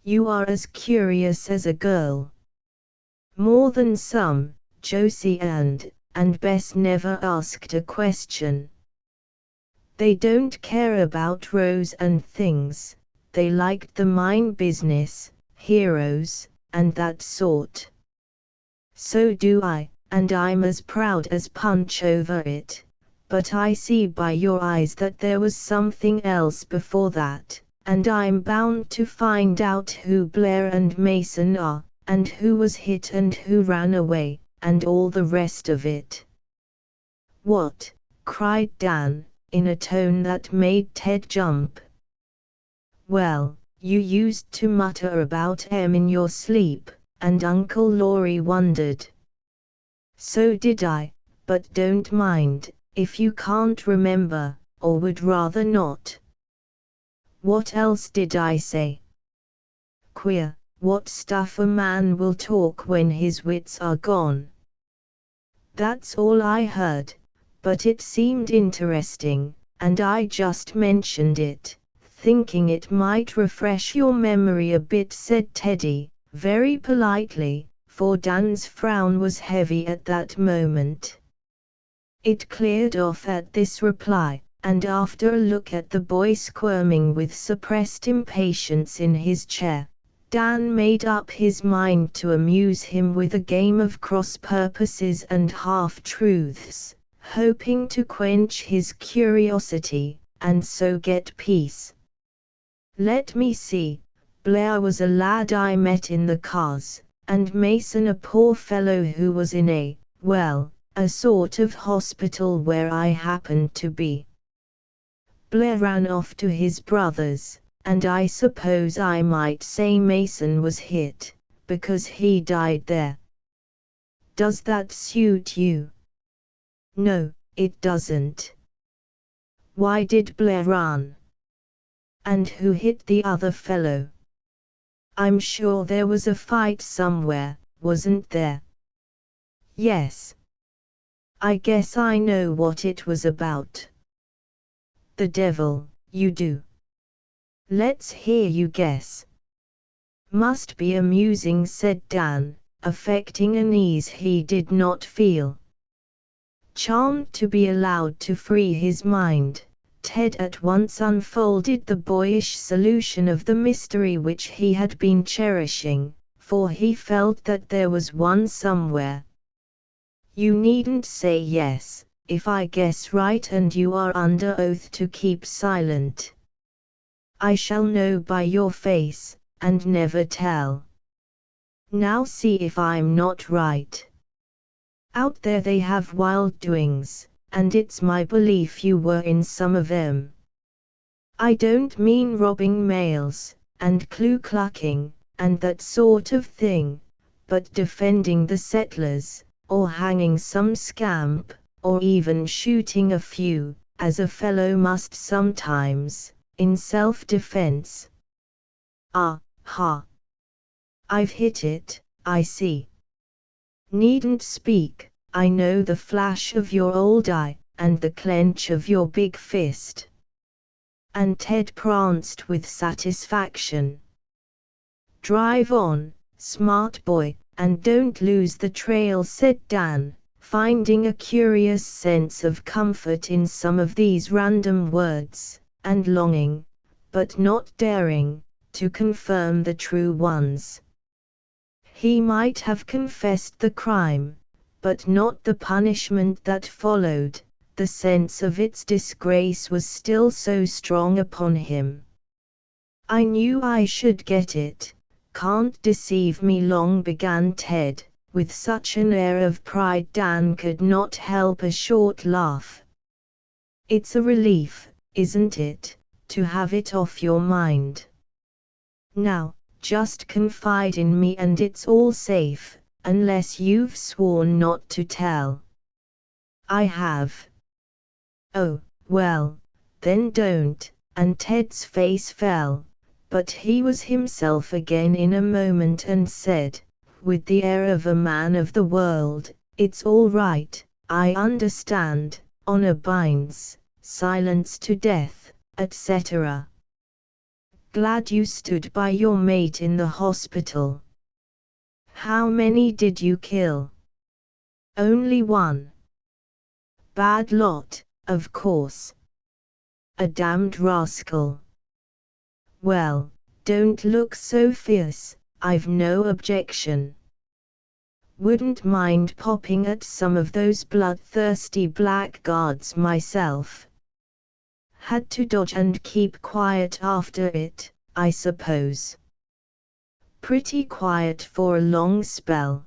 You are as curious as a girl. More than some." Josie and Bess never asked a question. They don't care about Rose and things, they liked the mine business, heroes, and that sort. So do I, and I'm as proud as punch over it, but I see by your eyes that there was something else before that, and I'm bound to find out who Blair and Mason are, and who was hit and who ran away, and all the rest of it." "What?" cried Dan, in a tone that made Ted jump. "Well, you used to mutter about em in your sleep," and Uncle Laurie wondered. "So did I, but don't mind, if you can't remember, or would rather not." "What else did I say?" "Queer, what stuff a man will talk when his wits are gone." That's all I heard, but it seemed interesting, and I just mentioned it, thinking it might refresh your memory a bit," said Teddy, very politely, for Dan's frown was heavy at that moment. It cleared off at this reply, and after a look at the boy squirming with suppressed impatience in his chair, Dan made up his mind to amuse him with a game of cross purposes and half-truths, hoping to quench his curiosity, and so get peace. "Let me see, Blair was a lad I met in the cars, and Mason a poor fellow who was in a sort of hospital where I happened to be. Blair ran off to his brother's, and I suppose I might say Mason was hit, because he died there. Does that suit you?" "No, it doesn't." "Why did Blair run? And who hit the other fellow? I'm sure there was a fight somewhere, wasn't there?" "Yes. I guess I know what it was about." "The devil, you do. Let's hear you guess." "Must be amusing," said Dan, affecting an ease he did not feel. Charmed to be allowed to free his mind, Ted at once unfolded the boyish solution of the mystery which he had been cherishing, for he felt that there was one somewhere. "You needn't say yes, if I guess right and you are under oath to keep silent. I shall know by your face, and never tell. Now see if I'm not right. Out there they have wild doings, and it's my belief you were in some of 'em. I don't mean robbing mails, and clue-clucking, and that sort of thing, but defending the settlers, or hanging some scamp, or even shooting a few, as a fellow must sometimes, in self-defense." "Ah, ha! I've hit it, I see. Needn't speak, I know the flash of your old eye, and the clench of your big fist." And Ted pranced with satisfaction. "Drive on, smart boy, and don't lose the trail," said Dan, finding a curious sense of comfort in some of these random words, and longing, but not daring, to confirm the true ones. He might have confessed the crime, but not the punishment that followed. The sense of its disgrace was still so strong upon him. "I knew I should get it. Can't deceive me long," began Ted, with such an air of pride Dan could not help a short laugh. "It's a relief, isn't it, to have it off your mind? Now, just confide in me and it's all safe, unless you've sworn not to tell." "I have." "Oh, well, then don't," and Ted's face fell, but he was himself again in a moment and said, with the air of a man of the world, "It's all right, I understand, honor binds, silence to death, etc. Glad you stood by your mate in the hospital. How many did you kill?" "Only one." "Bad lot, of course. A damned rascal." "Well, don't look so fierce, I've no objection. Wouldn't mind popping at some of those bloodthirsty blackguards myself. Had to dodge and keep quiet after it, I suppose." "Pretty quiet for a long spell."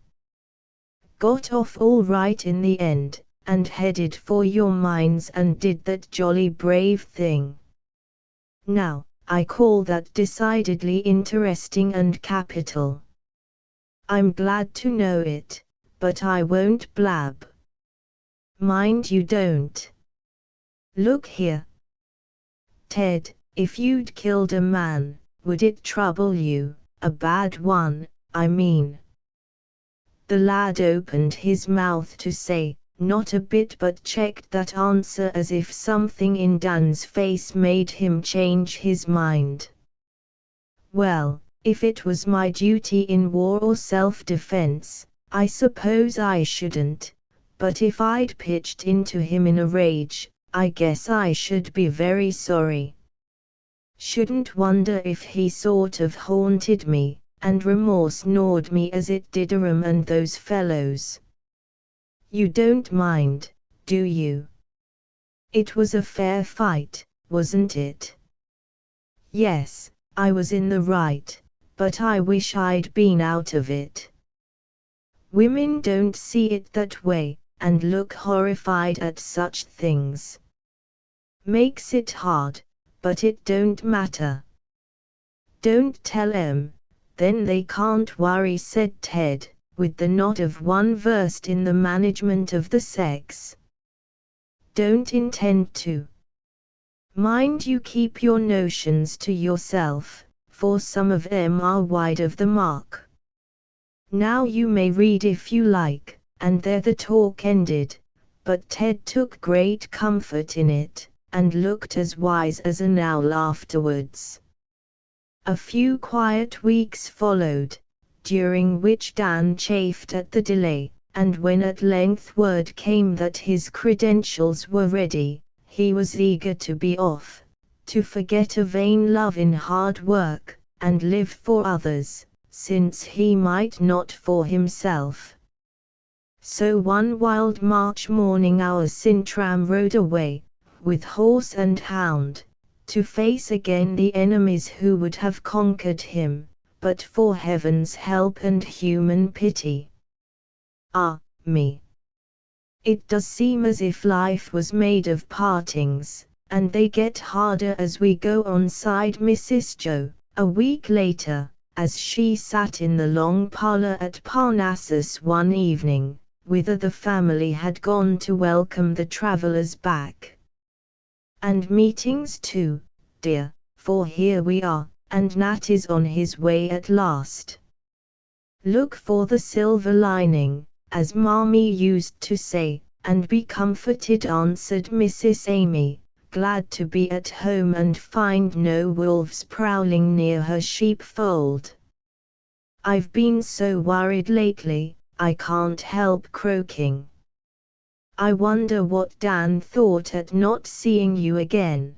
"Got off all right in the end, and headed for your mines and did that jolly brave thing. Now, I call that decidedly interesting and capital. I'm glad to know it, but I won't blab." "Mind you don't. Look here, Ted, if you'd killed a man, would it trouble you, a bad one, I mean?" The lad opened his mouth to say, not a bit, but checked that answer as if something in Dan's face made him change his mind. Well, if it was my duty in war or self-defense, I suppose I shouldn't, but if I'd pitched into him in a rage, I guess I should be very sorry. Shouldn't wonder if he sort of haunted me, and remorse gnawed me as it did Aram and those fellows. You don't mind, do you? It was a fair fight, wasn't it? Yes, I was in the right, but I wish I'd been out of it. Women don't see it that way, and look horrified at such things. Makes it hard, but it don't matter. Don't tell 'em, then they can't worry, said Ted, with the nod of one versed in the management of the sex. Don't intend to. Mind you keep your notions to yourself, for some of 'em are wide of the mark. Now you may read if you like, and there the talk ended, but Ted took great comfort in it, and looked as wise as an owl afterwards. A few quiet weeks followed, during which Dan chafed at the delay, and when at length word came that his credentials were ready, he was eager to be off, to forget a vain love in hard work, and live for others, since he might not for himself. So one wild March morning our Sintram rode away, with horse and hound, to face again the enemies who would have conquered him, but for heaven's help and human pity. Ah, me! It does seem as if life was made of partings, and they get harder as we go on, sighed Mrs. Joe, a week later, as she sat in the long parlor at Parnassus one evening, whither the family had gone to welcome the travelers back. And meetings too, dear, for here we are, and Nat is on his way at last. Look for the silver lining, as Mommy used to say, and be comforted, answered Mrs. Amy, glad to be at home and find no wolves prowling near her sheepfold. I've been so worried lately, I can't help croaking. I wonder what Dan thought at not seeing you again.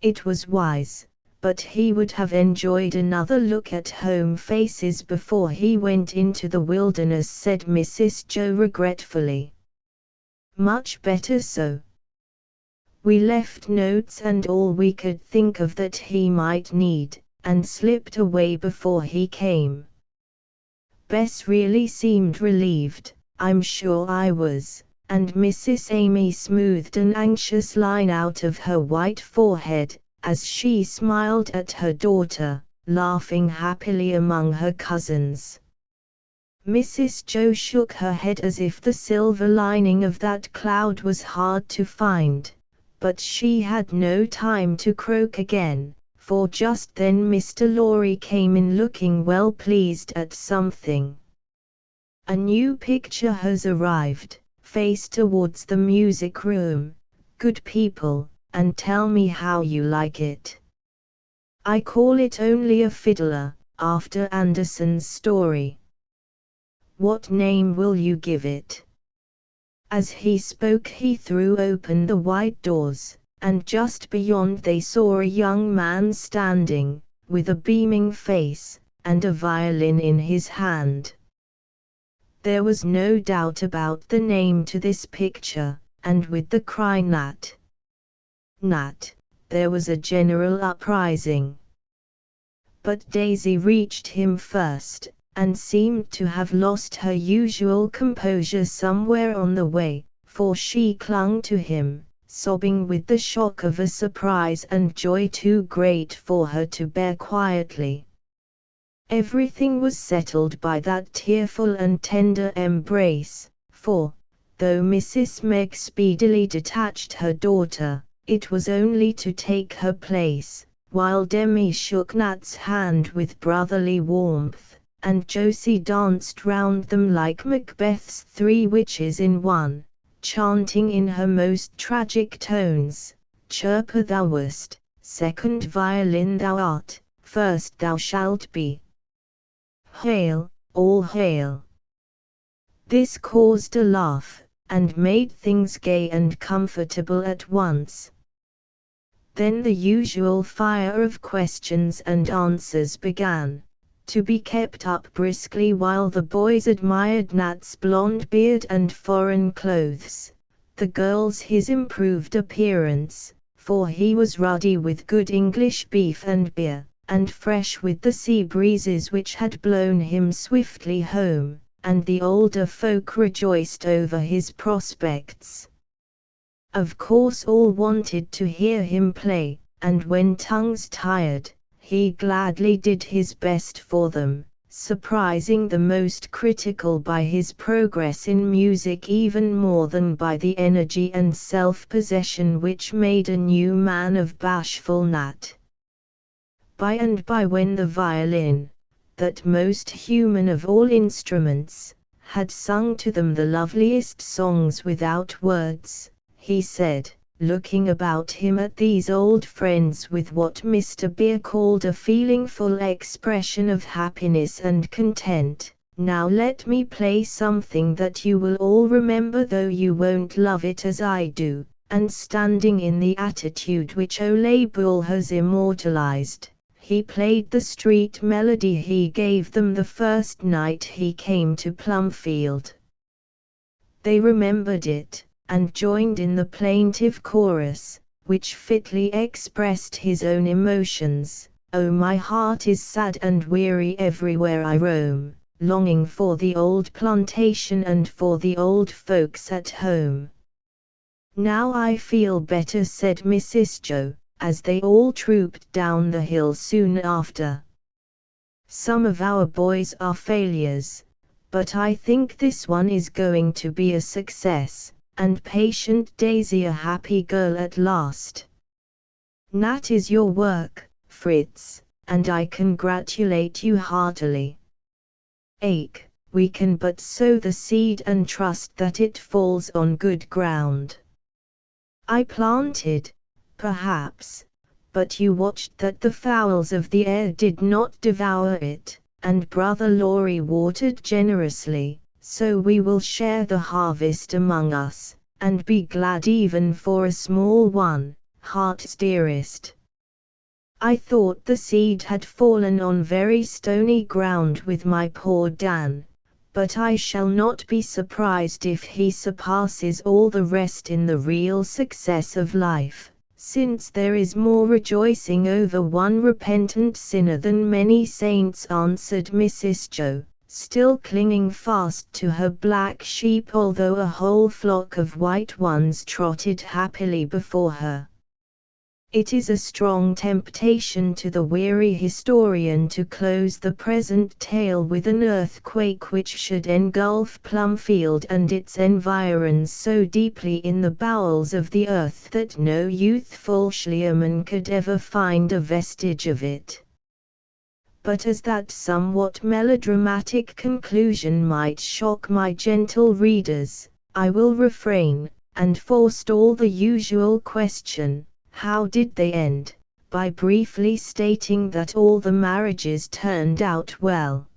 It was wise, but he would have enjoyed another look at home faces before he went into the wilderness, said Mrs. Joe regretfully. Much better so. We left notes and all we could think of that he might need, and slipped away before he came. Bess really seemed relieved, I'm sure I was, and Mrs. Amy smoothed an anxious line out of her white forehead, as she smiled at her daughter, laughing happily among her cousins. Mrs. Joe shook her head as if the silver lining of that cloud was hard to find, but she had no time to croak again, for just then Mr. Lorry came in looking well pleased at something. A new picture has arrived, face towards the music room, good people, and tell me how you like it. I call it only a fiddler, after Andersen's story. What name will you give it? As he spoke he threw open the wide doors, and just beyond they saw a young man standing, with a beaming face, and a violin in his hand. There was no doubt about the name to this picture, and with the cry Nat, Nat, there was a general uprising. But Daisy reached him first, and seemed to have lost her usual composure somewhere on the way, for she clung to him, sobbing with the shock of a surprise and joy too great for her to bear quietly. Everything was settled by that tearful and tender embrace, for, though Mrs. Meg speedily detached her daughter, it was only to take her place, while Demi shook Nat's hand with brotherly warmth, and Josie danced round them like Macbeth's 3 witches in one, chanting in her most tragic tones, "Chirper thou wast, second violin thou art, first thou shalt be. Hail, all hail." This caused a laugh, and made things gay and comfortable at once. Then the usual fire of questions and answers began, to be kept up briskly while the boys admired Nat's blonde beard and foreign clothes, the girls his improved appearance, for he was ruddy with good English beef and beer, and fresh with the sea breezes which had blown him swiftly home, and the older folk rejoiced over his prospects. Of course all wanted to hear him play, and when tongues tired, he gladly did his best for them, surprising the most critical by his progress in music even more than by the energy and self-possession which made a new man of bashful Nat. By and by, when the violin, that most human of all instruments, had sung to them the loveliest songs without words, he said, looking about him at these old friends with what Mr. Beer called a feelingful expression of happiness and content, "Now let me play something that you will all remember though you won't love it as I do," and standing in the attitude which Ole Bull has immortalized, he played the street melody he gave them the first night he came to Plumfield. They remembered it, and joined in the plaintive chorus, which fitly expressed his own emotions. "Oh, my heart is sad and weary everywhere I roam, longing for the old plantation and for the old folks at home." "Now I feel better," said Mrs. Joe, as they all trooped down the hill soon after. "Some of our boys are failures, but I think this one is going to be a success, and Patient Daisy a happy girl at last. Nat is your work, Fritz, and I congratulate you heartily. We can but sow the seed and trust that it falls on good ground. I planted, perhaps, but you watched that the fowls of the air did not devour it, and Brother Laurie watered generously, so we will share the harvest among us, and be glad even for a small one, heart's dearest." I thought the seed had fallen on very stony ground with my poor Dan, but I shall not be surprised if he surpasses all the rest in the real success of life, since there is more rejoicing over one repentant sinner than many saints, answered Mrs. Joe, still clinging fast to her black sheep although a whole flock of white ones trotted happily before her. It is a strong temptation to the weary historian to close the present tale with an earthquake which should engulf Plumfield and its environs so deeply in the bowels of the earth that no youthful Schliemann could ever find a vestige of it. But as that somewhat melodramatic conclusion might shock my gentle readers, I will refrain, and forestall the usual question, "How did they end?" by briefly stating that all the marriages turned out well.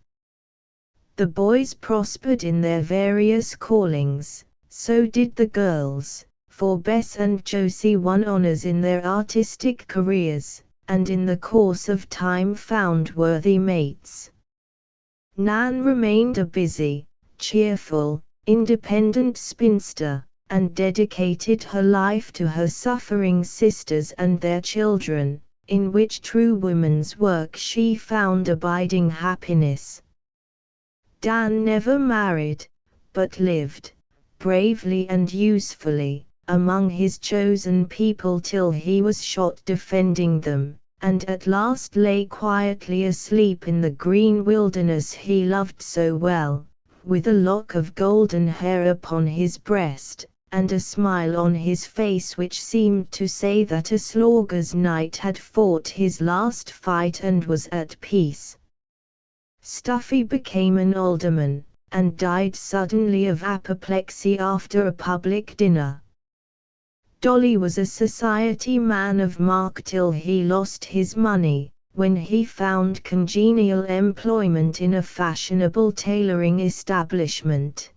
The boys prospered in their various callings, so did the girls, for Bess and Josie won honors in their artistic careers, and in the course of time found worthy mates. Nan remained a busy, cheerful, independent spinster, and dedicated her life to her suffering sisters and their children, in which true woman's work she found abiding happiness. Dan never married, but lived, bravely and usefully, among his chosen people till he was shot defending them, and at last lay quietly asleep in the green wilderness he loved so well, with a lock of golden hair upon his breast, and a smile on his face which seemed to say that a slaughter's knight had fought his last fight and was at peace. Stuffy became an alderman, and died suddenly of apoplexy after a public dinner. Dolly was a society man of mark till he lost his money, when he found congenial employment in a fashionable tailoring establishment.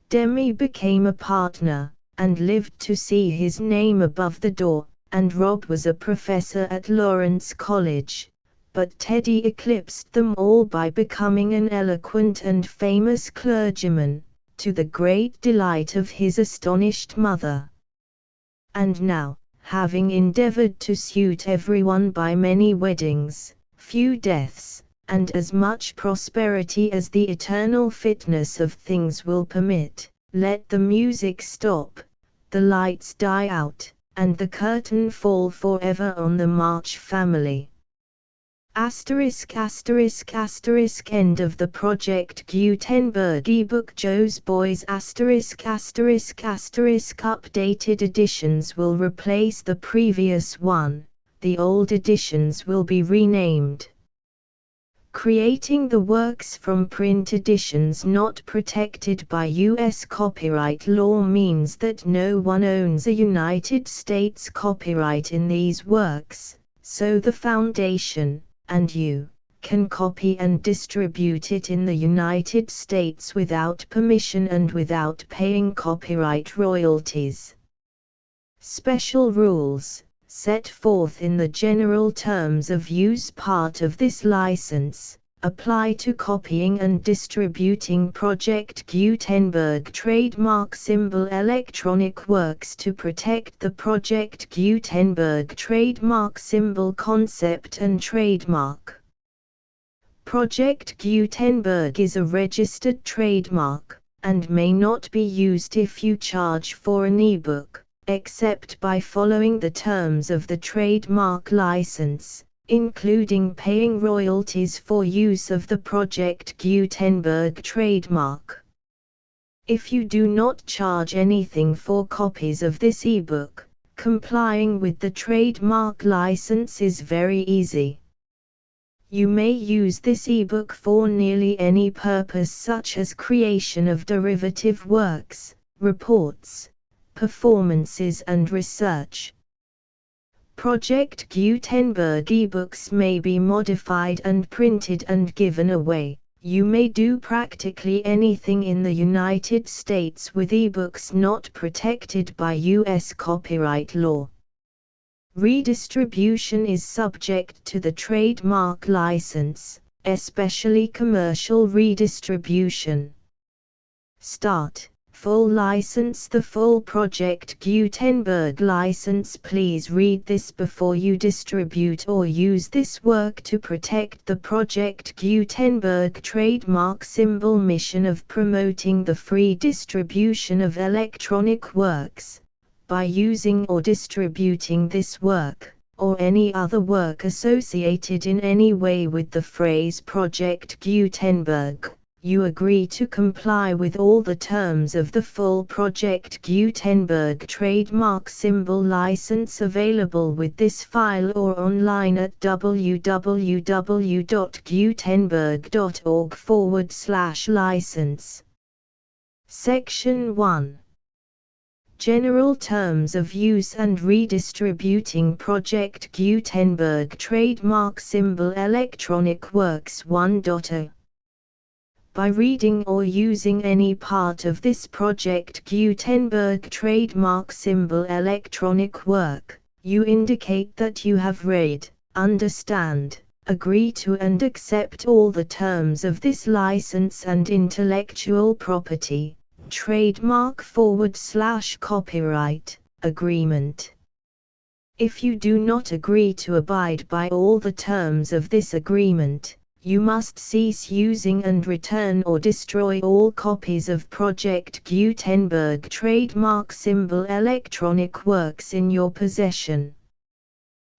Demi became a partner, and lived to see his name above the door, and Rob was a professor at Lawrence College, but Teddy eclipsed them all by becoming an eloquent and famous clergyman, to the great delight of his astonished mother. And now, having endeavored to suit everyone by many weddings, few deaths, and as much prosperity as the eternal fitness of things will permit, let the music stop, the lights die out, and the curtain fall forever on the March family. ****** End of the Project Gutenberg ebook Joe's Boys ***** Updated editions will replace the previous one, the old editions will be renamed. Creating the works from print editions not protected by U.S. copyright law means that no one owns a United States copyright in these works, so the Foundation, and you, can copy and distribute it in the United States without permission and without paying copyright royalties. Special rules, set forth in the general terms of use part of this license, apply to copying and distributing Project Gutenberg trademark symbol electronic works to protect the Project Gutenberg trademark symbol concept and trademark. Project Gutenberg is a registered trademark, and may not be used if you charge for an ebook, except by following the terms of the trademark license, including paying royalties for use of the Project Gutenberg trademark. If you do not charge anything for copies of this ebook, complying with the trademark license is very easy. You may use this ebook for nearly any purpose such as creation of derivative works, reports, performances and research. Project Gutenberg ebooks may be modified and printed and given away. You may do practically anything in the United States with ebooks not protected by U.S. copyright law. Redistribution is subject to the trademark license, especially commercial redistribution. Start. Full license. The full Project Gutenberg license. Please read this before you distribute or use this work to protect the Project Gutenberg trademark symbol mission of promoting the free distribution of electronic works. By using or distributing this work, or any other work associated in any way with the phrase Project Gutenberg, you agree to comply with all the terms of the full Project Gutenberg trademark symbol license available with this file or online at www.gutenberg.org/license. Section 1. General Terms of Use and Redistributing Project Gutenberg Trademark Symbol Electronic Works 1.0. By reading or using any part of this Project Gutenberg trademark symbol electronic work, you indicate that you have read, understand, agree to and accept all the terms of this license and intellectual property, trademark/copyright, agreement. If you do not agree to abide by all the terms of this agreement, you must cease using and return or destroy all copies of Project Gutenberg trademark symbol electronic works in your possession.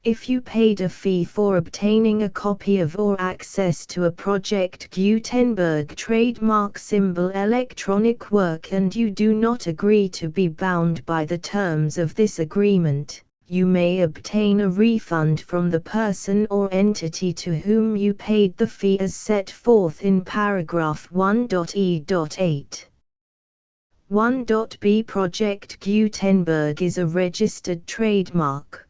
If you paid a fee for obtaining a copy of or access to a Project Gutenberg trademark symbol electronic work and you do not agree to be bound by the terms of this agreement, you may obtain a refund from the person or entity to whom you paid the fee as set forth in paragraph 1.e.8. 1.b Project Gutenberg is a registered trademark.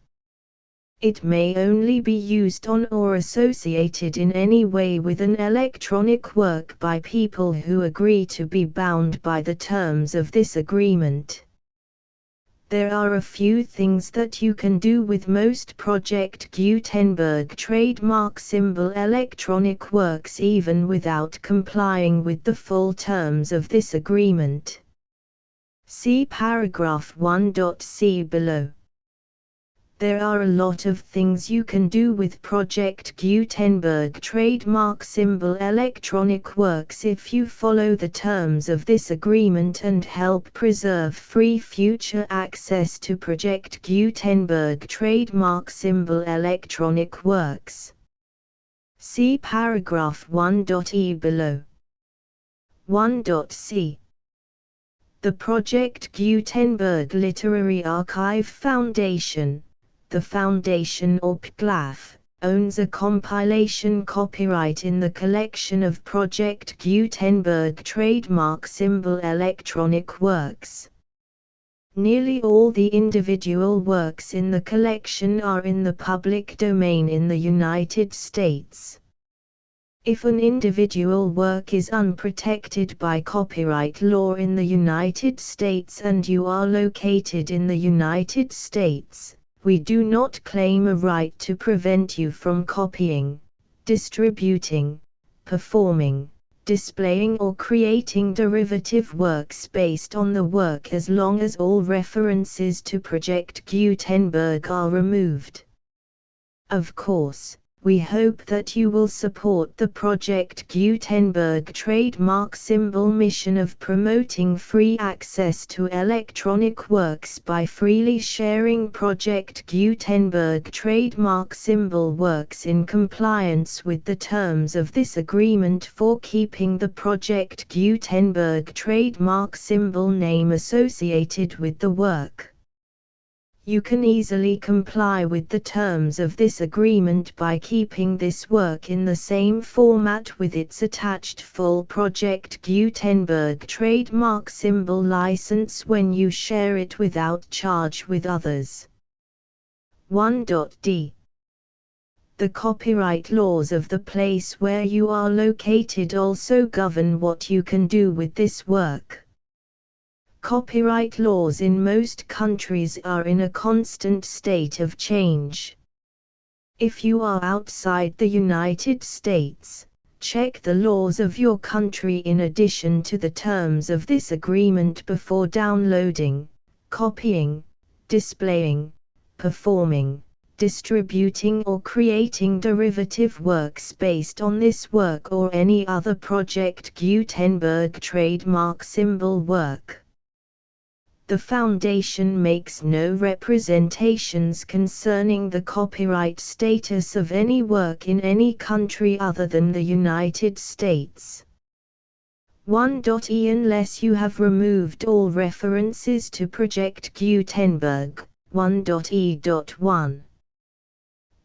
It may only be used on or associated in any way with an electronic work by people who agree to be bound by the terms of this agreement. There are a few things that you can do with most Project Gutenberg trademark symbol electronic works even without complying with the full terms of this agreement. See paragraph 1.c below. There are a lot of things you can do with Project Gutenberg trademark symbol electronic works if you follow the terms of this agreement and help preserve free future access to Project Gutenberg trademark symbol electronic works. See paragraph 1.e below. 1.c The Project Gutenberg Literary Archive Foundation, the Foundation or PGLAF, owns a compilation copyright in the collection of Project Gutenberg trademark symbol electronic works. Nearly all the individual works in the collection are in the public domain in the United States. If an individual work is unprotected by copyright law in the United States and you are located in the United States, we do not claim a right to prevent you from copying, distributing, performing, displaying or creating derivative works based on the work as long as all references to Project Gutenberg are removed. Of course, we hope that you will support the Project Gutenberg trademark symbol mission of promoting free access to electronic works by freely sharing Project Gutenberg trademark symbol works in compliance with the terms of this agreement for keeping the Project Gutenberg trademark symbol name associated with the work. You can easily comply with the terms of this agreement by keeping this work in the same format with its attached full Project Gutenberg trademark symbol license when you share it without charge with others. 1.d The copyright laws of the place where you are located also govern what you can do with this work. Copyright laws in most countries are in a constant state of change. If you are outside the United States, check the laws of your country in addition to the terms of this agreement before downloading, copying, displaying, performing, distributing or creating derivative works based on this work or any other Project Gutenberg trademark symbol work. The Foundation makes no representations concerning the copyright status of any work in any country other than the United States. 1.e Unless you have removed all references to Project Gutenberg. 1.e.1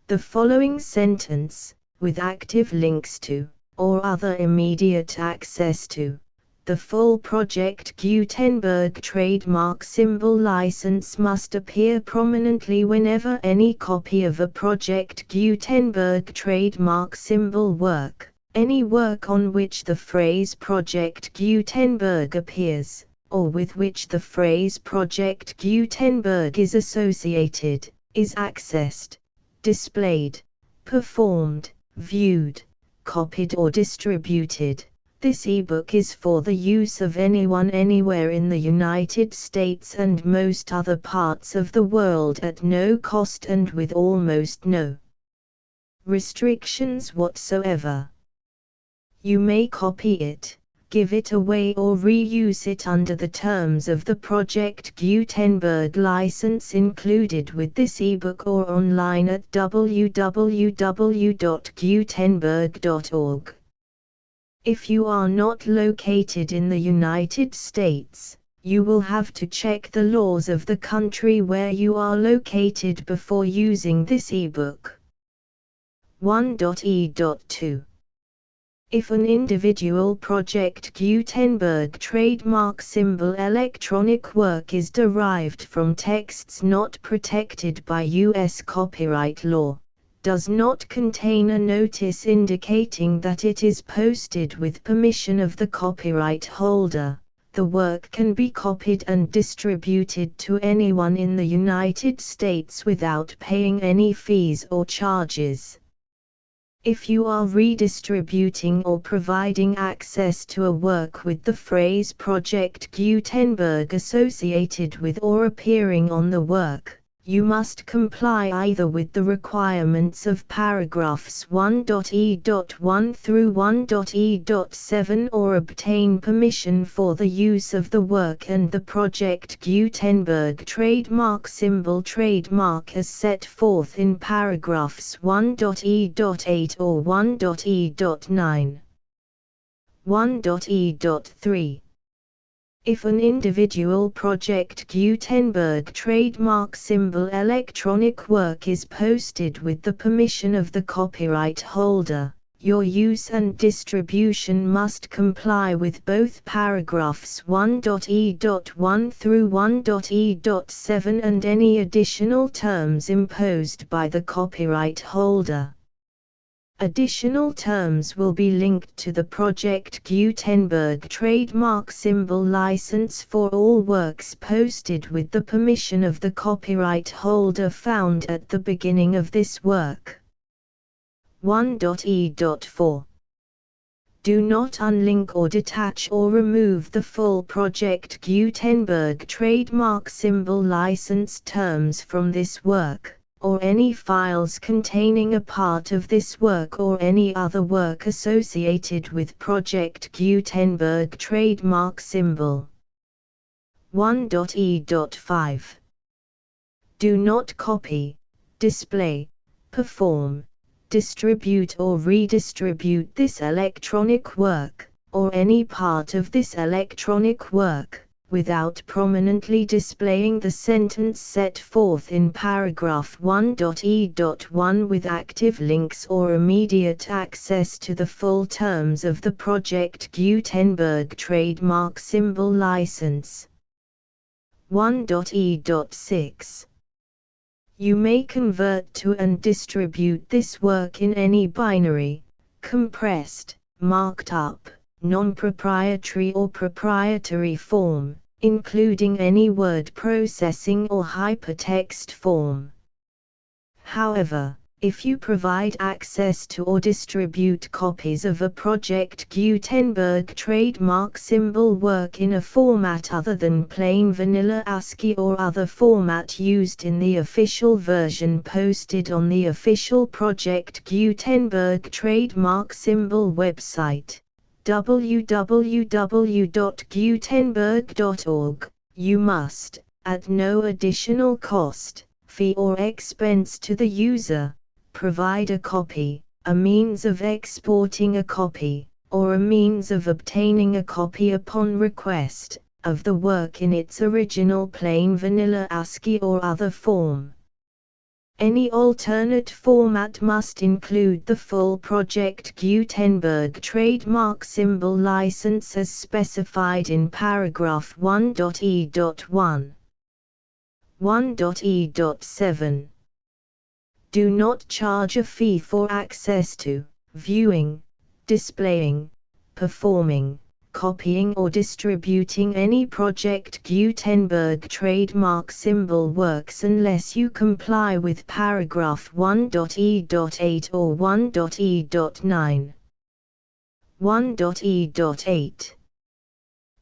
The following sentence, with active links to, or other immediate access to, the full Project Gutenberg trademark symbol license must appear prominently whenever any copy of a Project Gutenberg trademark symbol work, any work on which the phrase Project Gutenberg appears, or with which the phrase Project Gutenberg is associated, is accessed, displayed, performed, viewed, copied or distributed. This ebook is for the use of anyone anywhere in the United States and most other parts of the world at no cost and with almost no restrictions whatsoever. You may copy it, give it away or reuse it under the terms of the Project Gutenberg license included with this ebook or online at www.gutenberg.org. If you are not located in the United States, You will have to check the laws of the country where you are located before using this ebook. 1.e.2. If an individual Project Gutenberg trademark symbol electronic work is derived from texts not protected by U.S. copyright law, does not contain a notice indicating that it is posted with permission of the copyright holder, the work can be copied and distributed to anyone in the United States without paying any fees or charges. If you are redistributing or providing access to a work with the phrase Project Gutenberg associated with or appearing on the work, you must comply either with the requirements of paragraphs 1.e.1 through 1.e.7 or obtain permission for the use of the work and the Project Gutenberg trademark symbol trademark as set forth in paragraphs 1.e.8 or 1.e.9. 1.e.3. If an individual Project Gutenberg trademark symbol electronic work is posted with the permission of the copyright holder, your use and distribution must comply with both paragraphs 1.e.1 through 1.e.7 and any additional terms imposed by the copyright holder. Additional terms will be linked to the Project Gutenberg trademark symbol license for all works posted with the permission of the copyright holder found at the beginning of this work. 1.e.4. Do not unlink or detach or remove the full Project Gutenberg trademark symbol license terms from this work, or any files containing a part of this work or any other work associated with Project Gutenberg trademark symbol. 1.e.5. Do not copy, display, perform, distribute or redistribute this electronic work, or any part of this electronic work, without prominently displaying the sentence set forth in paragraph 1.e.1 with active links or immediate access to the full terms of the Project Gutenberg trademark symbol license. 1.e.6. You may convert to and distribute this work in any binary, compressed, marked up, non-proprietary or proprietary form, including any word processing or hypertext form. However, if you provide access to or distribute copies of a Project Gutenberg trademark symbol work in a format other than plain vanilla ASCII or other format used in the official version posted on the official Project Gutenberg trademark symbol website, www.gutenberg.org, you must, at no additional cost, fee or expense to the user, provide a copy, a means of exporting a copy, or a means of obtaining a copy upon request, of the work in its original plain vanilla ASCII or other form. Any alternate format must include the full Project Gutenberg trademark symbol license as specified in paragraph 1.e.1. 1.e.7. Do not charge a fee for access to, viewing, displaying, performing, copying or distributing any Project Gutenberg trademark symbol works unless you comply with paragraph 1.e.8 or 1.e.9. 1.e.8.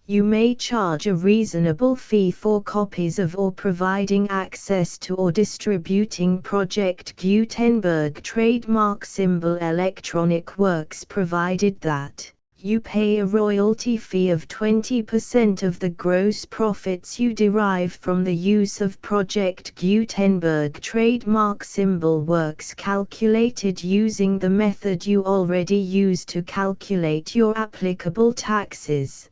You may charge a reasonable fee for copies of or providing access to or distributing Project Gutenberg trademark symbol electronic works provided that you pay a royalty fee of 20% of the gross profits you derive from the use of Project Gutenberg trademark symbol works calculated using the method you already use to calculate your applicable taxes.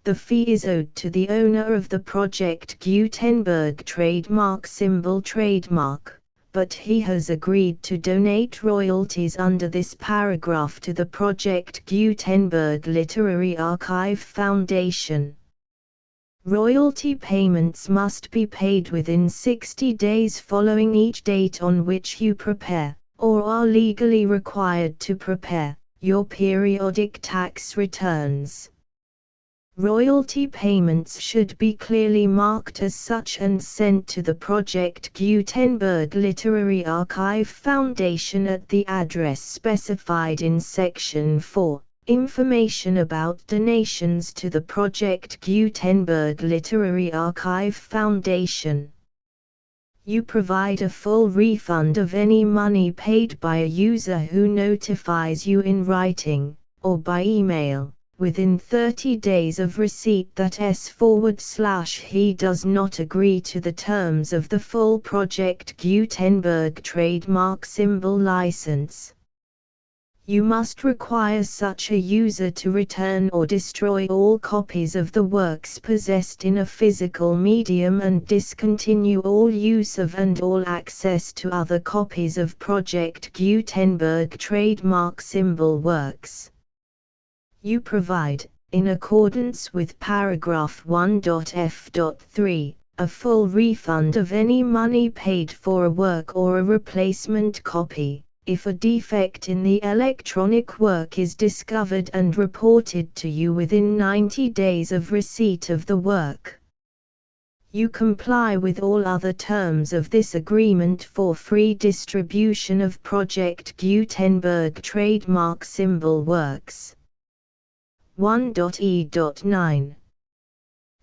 The fee is owed to the owner of the Project Gutenberg trademark symbol trademark, but he has agreed to donate royalties under this paragraph to the Project Gutenberg Literary Archive Foundation. Royalty payments must be paid within 60 days following each date on which you prepare, or are legally required to prepare, your periodic tax returns. Royalty payments should be clearly marked as such and sent to the Project Gutenberg Literary Archive Foundation at the address specified in Section 4. Information about donations to the Project Gutenberg Literary Archive Foundation. You provide a full refund of any money paid by a user who notifies you in writing, or by email, within 30 days of receipt that S/he does not agree to the terms of the full Project Gutenberg trademark symbol license. You must require such a user to return or destroy all copies of the works possessed in a physical medium and discontinue all use of and all access to other copies of Project Gutenberg trademark symbol works. You provide, in accordance with paragraph 1.f.3, a full refund of any money paid for a work or a replacement copy, if a defect in the electronic work is discovered and reported to you within 90 days of receipt of the work. You comply with all other terms of this agreement for free distribution of Project Gutenberg trademark symbol works. 1.e.9.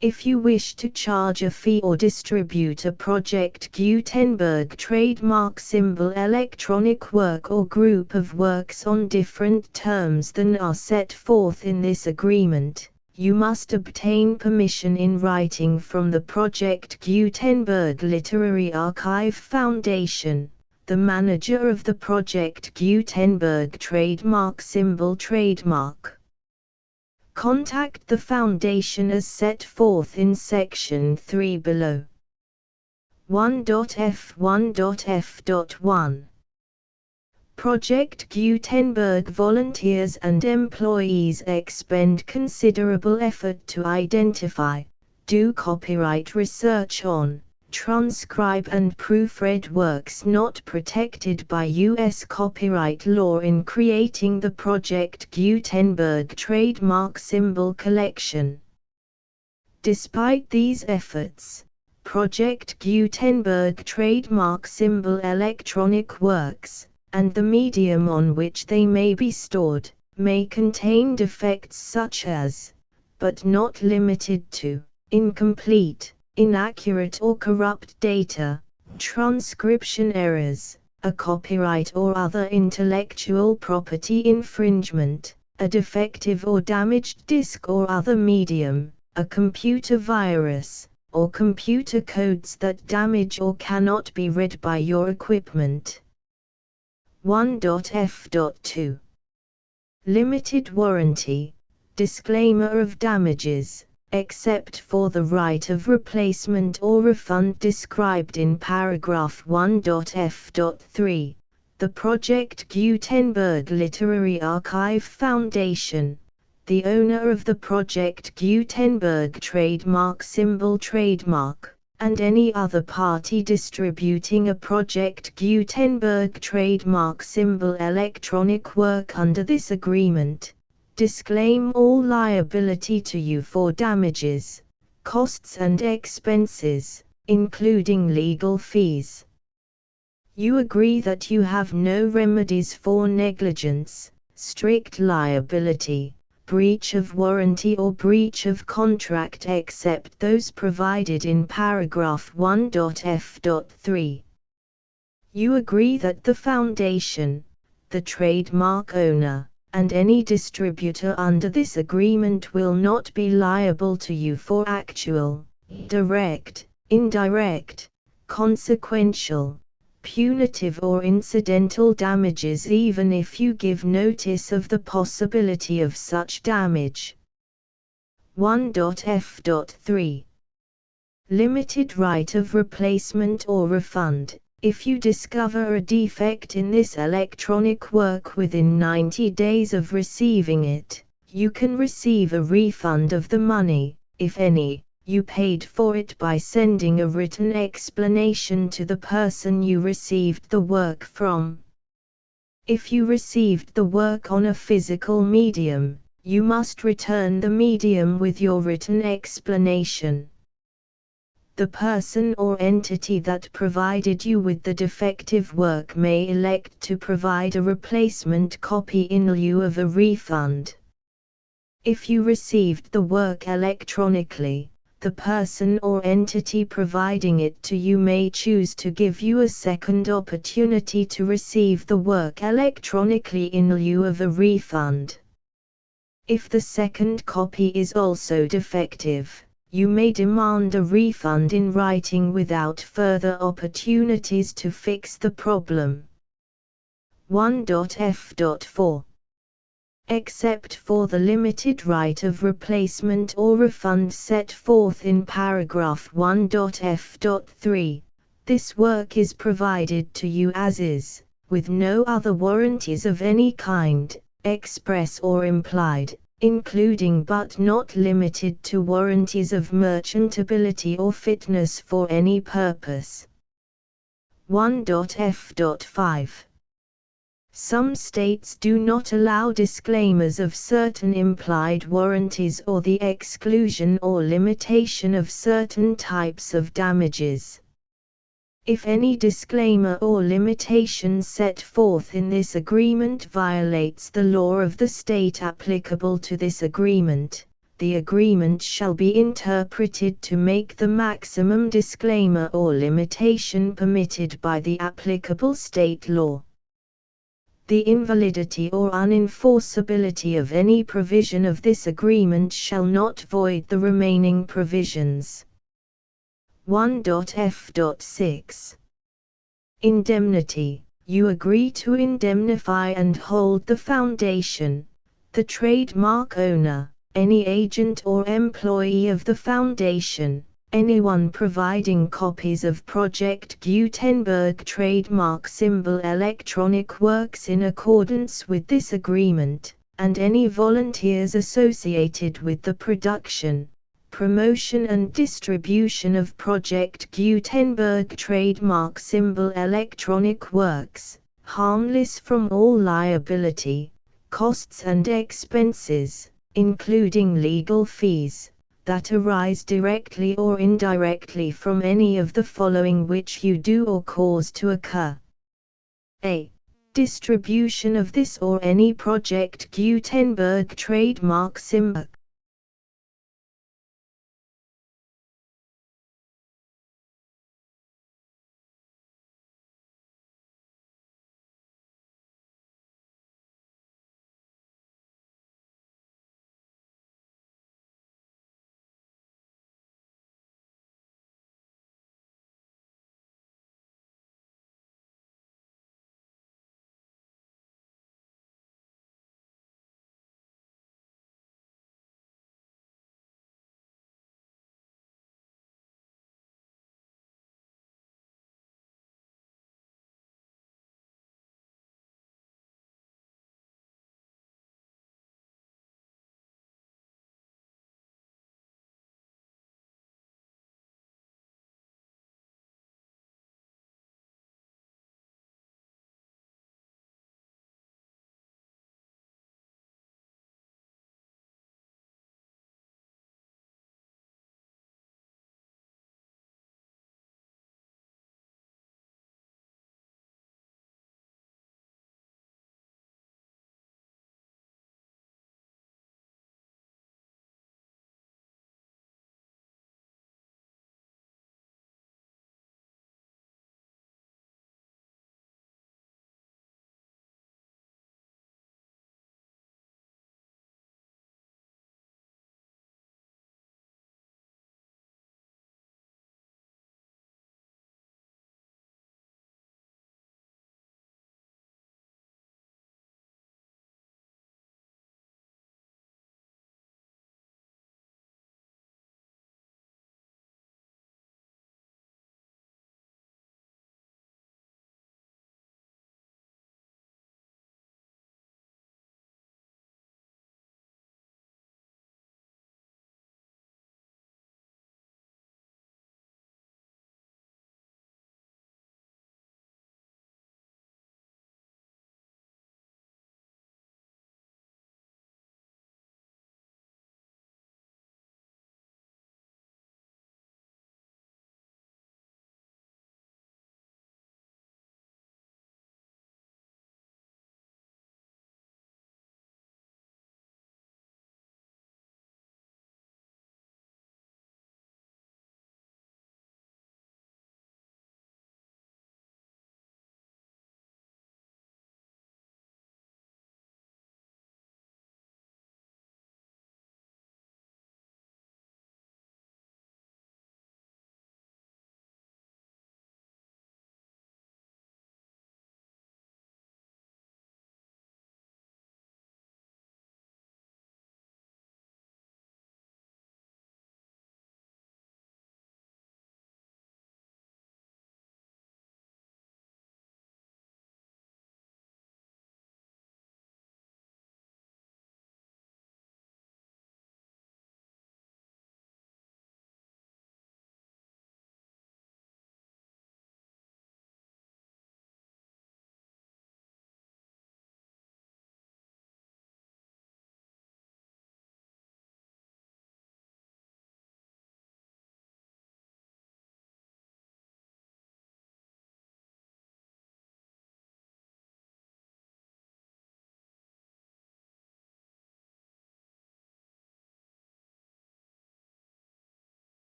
If you wish to charge a fee or distribute a Project Gutenberg trademark symbol electronic work or group of works on different terms than are set forth in this agreement, you must obtain permission in writing from the Project Gutenberg Literary Archive Foundation, the manager of the Project Gutenberg trademark symbol trademark. Contact the Foundation as set forth in Section 3 below. 1.f1.f.1. Project Gutenberg volunteers and employees expend considerable effort to identify, do copyright research on, transcribe and proofread works not protected by U.S. copyright law in creating the Project Gutenberg trademark symbol collection. Despite these efforts, Project Gutenberg trademark symbol electronic works, and the medium on which they may be stored, may contain defects such as, but not limited to, incomplete, inaccurate or corrupt data, transcription errors, a copyright or other intellectual property infringement, a defective or damaged disk or other medium, a computer virus, or computer codes that damage or cannot be read by your equipment. 1.f.2. Limited warranty, disclaimer of damages, except for the right of replacement or refund described in paragraph 1.f.3, the Project Gutenberg Literary Archive Foundation, the owner of the Project Gutenberg trademark symbol trademark, and any other party distributing a Project Gutenberg trademark symbol electronic work under this agreement, disclaim all liability to you for damages, costs and expenses, including legal fees. You agree that you have no remedies for negligence, strict liability, breach of warranty or breach of contract except those provided in paragraph 1.f.3. You agree that the Foundation, the trademark owner, and any distributor under this agreement will not be liable to you for actual, direct, indirect, consequential, punitive or incidental damages even if you give notice of the possibility of such damage. 1.f.3 Limited right of replacement or refund. If you discover a defect in this electronic work within 90 days of receiving it, you can receive a refund of the money, if any, you paid for it by sending a written explanation to the person you received the work from. If you received the work on a physical medium, you must return the medium with your written explanation. The person or entity that provided you with the defective work may elect to provide a replacement copy in lieu of a refund. If you received the work electronically, the person or entity providing it to you may choose to give you a second opportunity to receive the work electronically in lieu of a refund. If the second copy is also defective, you may demand a refund in writing without further opportunities to fix the problem. 1.f.4 Except for the limited right of replacement or refund set forth in paragraph 1.f.3, this work is provided to you as is, with no other warranties of any kind, express or implied, including but not limited to warranties of merchantability or fitness for any purpose. 1.f.5 Some states do not allow disclaimers of certain implied warranties or the exclusion or limitation of certain types of damages. If any disclaimer or limitation set forth in this agreement violates the law of the state applicable to this agreement, the agreement shall be interpreted to make the maximum disclaimer or limitation permitted by the applicable state law. The invalidity or unenforceability of any provision of this agreement shall not void the remaining provisions. 1.f.6 Indemnity. You agree to indemnify and hold the foundation, the trademark owner, any agent or employee of the foundation, anyone providing copies of Project Gutenberg trademark symbol electronic works in accordance with this agreement, and any volunteers associated with the production, promotion and distribution of Project Gutenberg trademark symbol electronic works, harmless from all liability, costs and expenses, including legal fees, that arise directly or indirectly from any of the following which you do or cause to occur. A. Distribution of this or any Project Gutenberg trademark symbol.